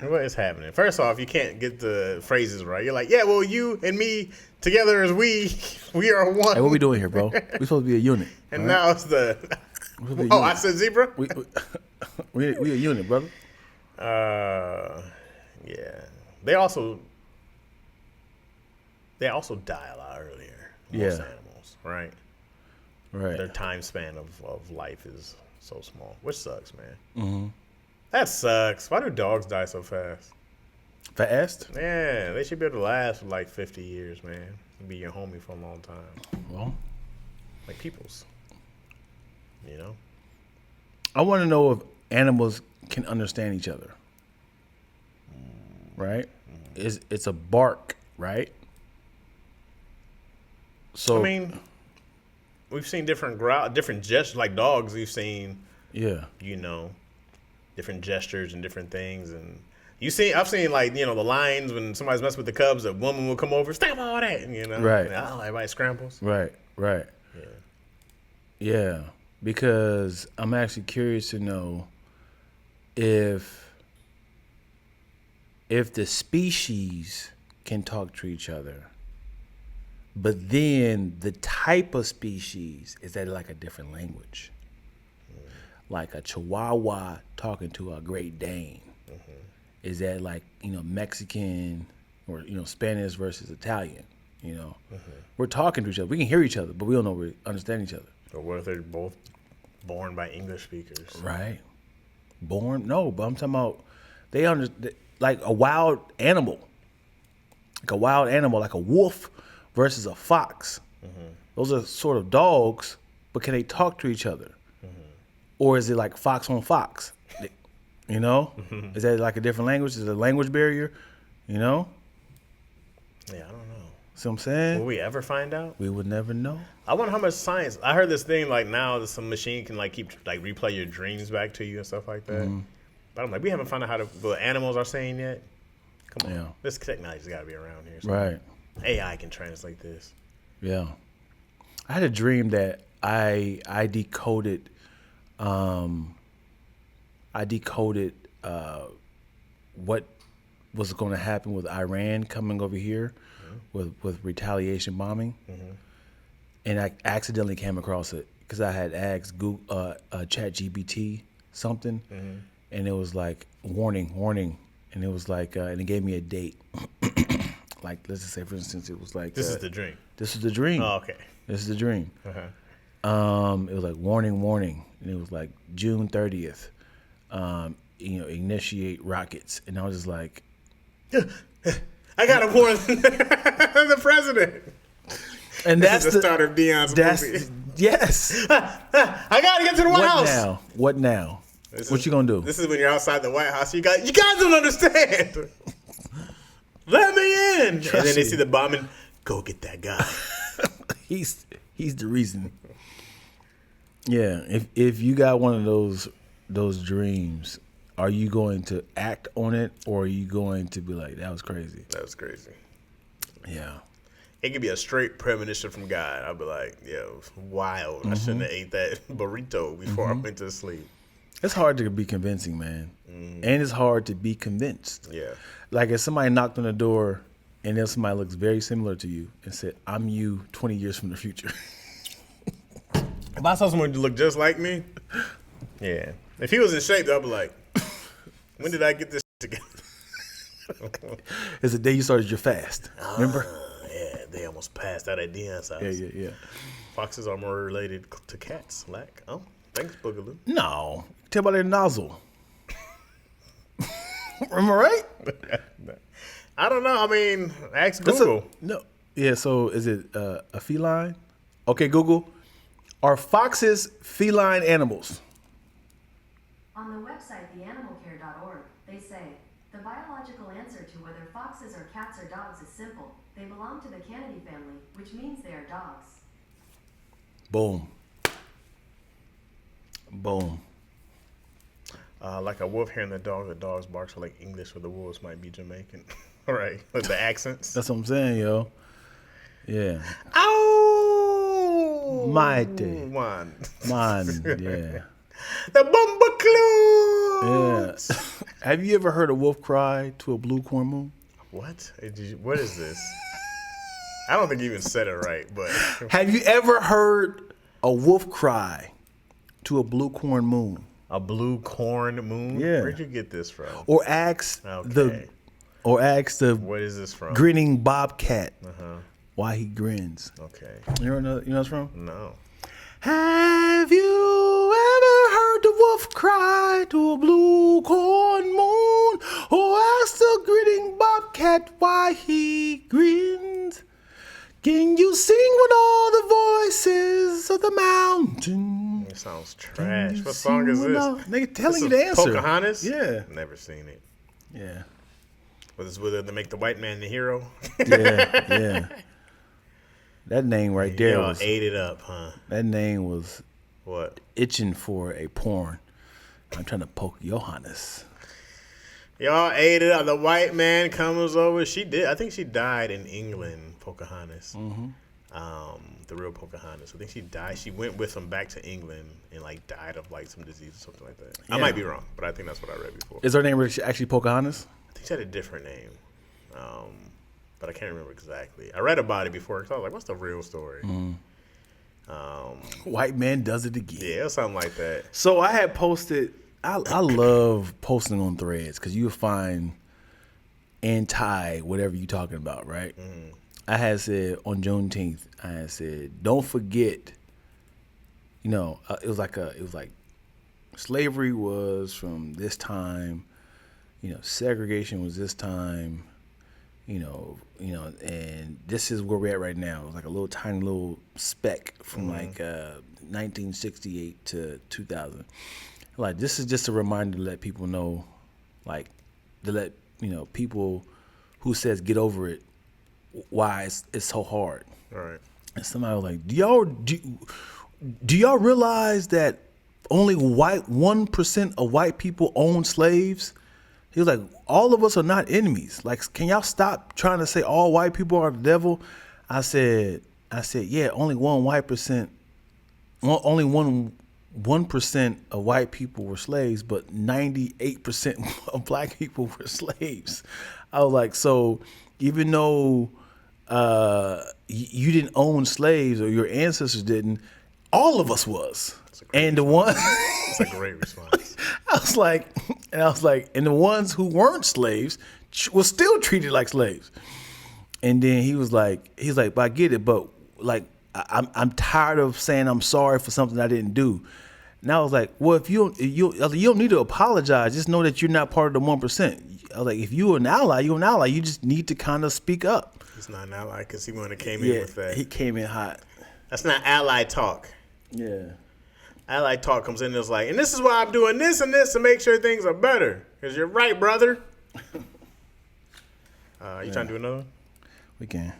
What is happening? First off, you can't get the phrases right. You're like, yeah, well, you and me together as we are one. Hey, what we doing here, bro? We supposed to be a unit. And all now it's the. supposed to be a Oh, unit. I said zebra. we a unit, brother. Yeah. They also die a lot earlier. Most Yeah. animals, right? Right. Their time span of life is so small, which sucks, man. That sucks. Why do dogs die so fast? Fast? Yeah, they should be able to last for like 50 years, man. Be your homie for a long time. Well, Like people's. You know? I want to know if animals can understand each other. Right? It's a bark, right? So I mean, we've seen different gestures, like dogs. We've seen, yeah. different gestures and different things. And I've seen like, the lions when somebody's messing with the cubs, a woman will come over, stop all that, Right. And, everybody scrambles. Right. Yeah, because I'm actually curious to know if the species can talk to each other, But then the type of species is that like a different language. Like a Chihuahua talking to a Great Dane. Is that like, Mexican or, Spanish versus Italian, We're talking to each other. We can hear each other, but we don't know we understand each other. Or what if they're both born by English speakers? Right. Born? No, but I'm talking about they understand, like a wild animal. Like a wild animal, like a wolf versus a fox. Those are sort of dogs, but can they talk to each other? Or is it like fox on fox? Is that like a different language? Is it a language barrier? Yeah, I don't know. See what I'm saying? Will we ever find out? We would never know. I wonder how much science. I heard this thing like now that some machine can like keep like replay your dreams back to you and stuff like that. But I'm like, we haven't found out how what animals are saying yet. Come on, Yeah. this technology's got to be around here. Right. AI can translate this. Yeah. I had a dream that I decoded what was going to happen with Iran coming over here with retaliation bombing. And I accidentally came across it because I had asked Google, ChatGPT something, and it was like, warning. And it was like, and it gave me a date. Like, let's just say, for instance, it was like... This is the dream. This is the dream. Oh, okay. This is the dream. It was like, warning. And it was like, June 30th, initiate rockets. And I was just like... I got to warn the president. And This that's is the start of Dion's movie. Yes. I got to get to the White House. What now? What you going to do? This is when you're outside the White House. You guys don't understand. Let me in. And then they see the bombing. Go get that guy. He's the reason. Yeah. If you got one of those dreams, are you going to act on it, or are you going to be like, that was crazy? That was crazy. Yeah. It could be a straight premonition from God. I'd be like, yo, wild. I shouldn't have ate that burrito before I went to sleep. It's hard to be convincing, man. And it's hard to be convinced. Yeah. Like if somebody knocked on the door and then somebody looks very similar to you and said, I'm you 20 years from the future. If I saw someone who looked just like me, yeah. If he was in shape, I'd be like, when did I get this together? It's the day you started your fast. Remember? Yeah, they almost passed out at Dion's house. Yeah. Foxes are more related to cats. Like, oh, thanks, Boogaloo. No. Tell about their nozzle. Am I right? I don't know. I mean, ask Google. No. Yeah, so is it a feline? Okay, Google. Are foxes feline animals? On the website theanimalcare.org, they say, the biological answer to whether foxes are cats or dogs is simple. They belong to the Canidae family, which means they are dogs. Boom. Like a wolf hearing the dogs bark, so like English, or the wolves might be Jamaican. All right, with the accents. That's what I'm saying, yo. Yeah. Ow! Mighty. Man, Yeah. the Bumbacloons! Yeah. Have you ever heard a wolf cry to a blue corn moon? What? What is this? I don't think you even said it right, but... Have you ever heard a wolf cry to a blue corn moon? A blue corn moon? Yeah. Where'd you get this from? Or ask Okay. the What is this from? grinning bobcat why he grins. Okay. You know it's from? No. Have you ever heard the wolf cry to a blue corn moon? Or ask the grinning bobcat why he grins? Can you sing with all the voices of the mountain? It sounds trash. What song is this? Nigga telling you This the is answer. Pocahontas? Yeah. Never seen it. Yeah. Was this whether to make the white man the hero? Yeah. That name right there Y'all was ate it up, huh? that name was What? itching for a porn. I'm trying to poke Johannes. Y'all ate it up. The white man comes over. She did. I think she died in England, Pocahontas. The real Pocahontas. I think she died. She went with him back to England and like died of like some disease or something like that. I Yeah. might be wrong, but I think that's what I read before. Is her name actually Pocahontas? I think she had a different name. but I can't remember exactly. I read about it before because I was like, what's the real story? White man does it again. Yeah, it was something like that. So I had posted. I love posting on Threads because you'll find anti whatever you're talking about, right? I had said on Juneteenth, I had said, don't forget. It was like slavery was from this time. Segregation was this time. And this is where we're at right now. It was like a little tiny little speck from 1968 to 2000. Like, this is just a reminder to let people know, like, to let people who says get over it, why it's so hard. Right. And somebody was like, do y'all realize that only 1% of white people own slaves? He was like, all of us are not enemies. Like, can y'all stop trying to say all white people are the devil? I said, yeah, only 1% of white people were slaves, but 98% of black people were slaves. I was like, so even though you didn't own slaves or your ancestors didn't, all of us was. And the one, That's a great response. I was like, and the ones who weren't slaves were still treated like slaves. And then he was like, but I get it, but like, I'm tired of saying I'm sorry for something I didn't do. And I was like, well, if you don't need to apologize. Just know that you're not part of the 1%. I was like, if you're an ally, you're an ally. You just need to kind of speak up. He's not an ally because he wanted to came in with that. He came in hot. That's not ally talk. Yeah. Ally talk comes in and is like, and this is why I'm doing this and this to make sure things are better. Because you're right, brother. You trying to do another one? We can.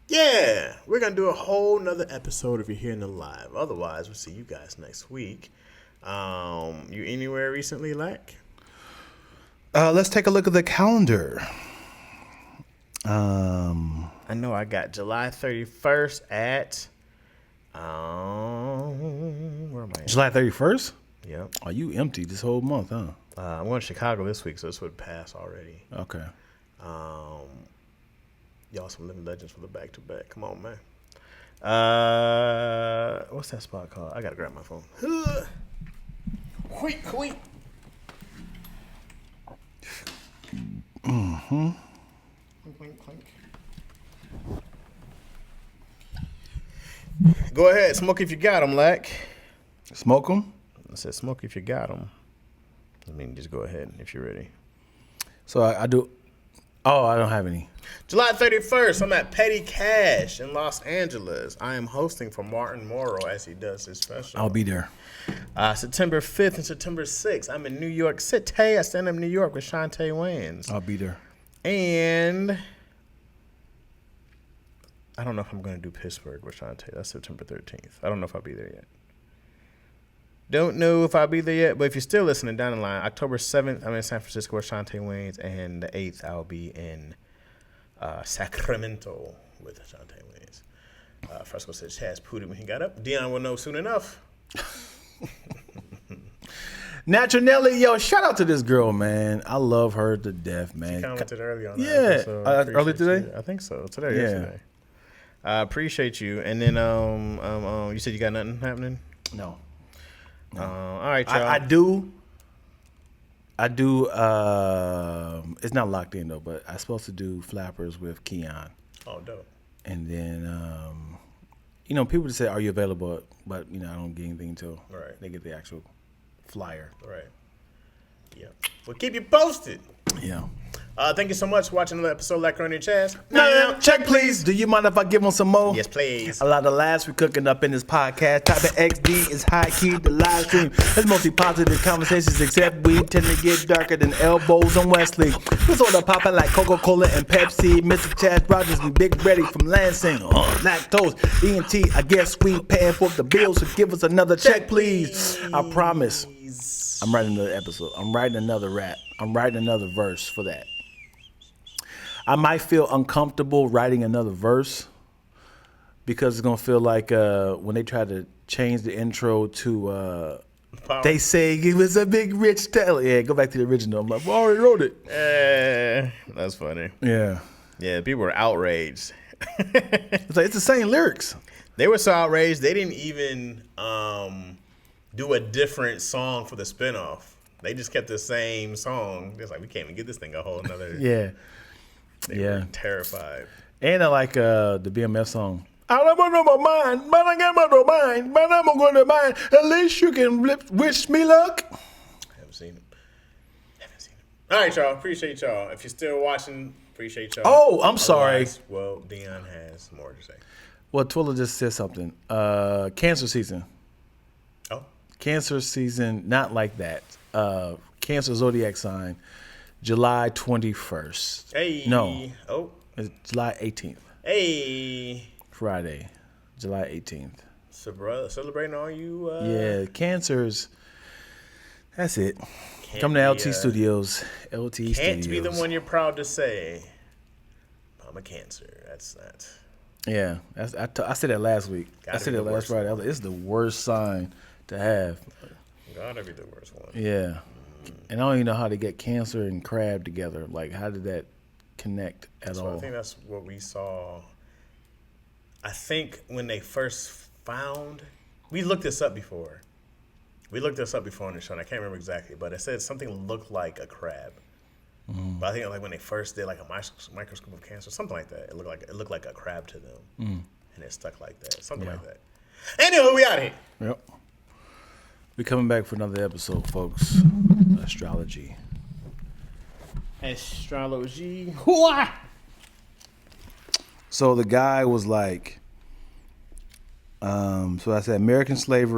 Yeah. We're going to do a whole nother episode if you're hearing it live. Otherwise, we'll see you guys next week. You anywhere recently, Lack? Let's take a look at the calendar. I know I got July 31st at... where am I at? July 31st? Yep. Are you empty this whole month, huh? I'm going to Chicago this week, so this would pass already. Okay. Y'all some living legends for the back-to-back. Come on, man. What's that spot called? I got to grab my phone. Wait. Mm-hmm. Clink. Go ahead, smoke if you got them, Lack. Smoke them? I said smoke if you got them. I mean, just go ahead if you're ready. So I do. Oh, I don't have any. July 31st, I'm at Petty Cash in Los Angeles. I am hosting for Martin Morrow as he does his special. I'll be there. September 5th and September 6th, I'm in New York City. I stand up New York with Shantae Wayans. I'll be there. And I don't know if I'm going to do Pittsburgh with Shantae. That's September 13th. I don't know if I'll be there yet. Don't know if I'll be there yet, but if you're still listening down the line, October 7th, I'm in San Francisco with Shantae Wayans, and the 8th, I'll be in Sacramento with Shantae Wayans. Fresco said Chaz pooted when he got up. Dion will know soon enough. Natural Nelly, yo, shout out to this girl, man. I love her to death, man. She commented early on that Yeah. episode. Early today? I think so. Today or yesterday. I appreciate you. And then you said you got nothing happening? No. All right, y'all. I do. It's not locked in though, but I'm supposed to do Flappers with Keon. Oh, dope. And then, people just say, "Are you available?" But I don't get anything until they get the actual flyer. Right. Yeah. We'll keep you posted. Yeah. Thank you so much for watching another episode of Macaroni and Chaz. No, check please. Do you mind if I give them some more? Yes, please. A lot of laughs we're cooking up in this podcast. Type of XD is high key, the live stream. It's mostly positive conversations, except we tend to get darker than elbows on Wesley. We're sort of popping like Coca-Cola and Pepsi. Mr. Chaz Rogers and Big Reddy from Lansing. Lactose, ENT, I guess we paying for the bills, so give us another check, please. I promise. I'm writing another episode. I'm writing another rap. I'm writing another verse for that. I might feel uncomfortable writing another verse because it's going to feel like when they try to change the intro to they say give us a big rich tale. Yeah, go back to the original. I'm like, well, I already wrote it. That's funny. Yeah. Yeah, people were outraged. It's like it's the same lyrics. They were so outraged they didn't even do a different song for the spinoff. They just kept the same song. It's like we can't even give this thing a whole nother. Yeah. They were terrified. And I like the BMF song. I don't know my mind, but I got my mind, but I'm going to mind. At least you can wish me luck. Haven't seen it. All right, y'all. Appreciate y'all. If you're still watching, appreciate y'all. Oh, I'm sorry. Otherwise, well, Dion has more to say. Well, Twilla just said something. Cancer season. Oh. Cancer season, not like that. Cancer zodiac sign, July 21st. Hey. No. Oh. It's July 18th. Hey. Friday, July 18th. So, brother, celebrating all you. Yeah, Cancers. That's it. Come to be, LT Studios. LT Studios. Can't be the one you're proud to say. I'm a Cancer. That's not. Yeah, I said that last week. Gotta I said be that the last worst Friday. I was like, it's the worst sign to have. Gotta be the worst one. Yeah. And I don't even know how to get Cancer and Crab together. Like, how did that connect at all? I think that's what we saw. I think when they first found, we looked this up before. We looked this up before on the show, and I can't remember exactly, but it said something looked like a crab. But I think like when they first did like a microscope of Cancer, something like that. It looked like a crab to them, and it stuck like that, something like that. Anyway, we out here. Yep. We coming back for another episode, folks. Astrology. Astrology. So the guy was like, so I said American slavery.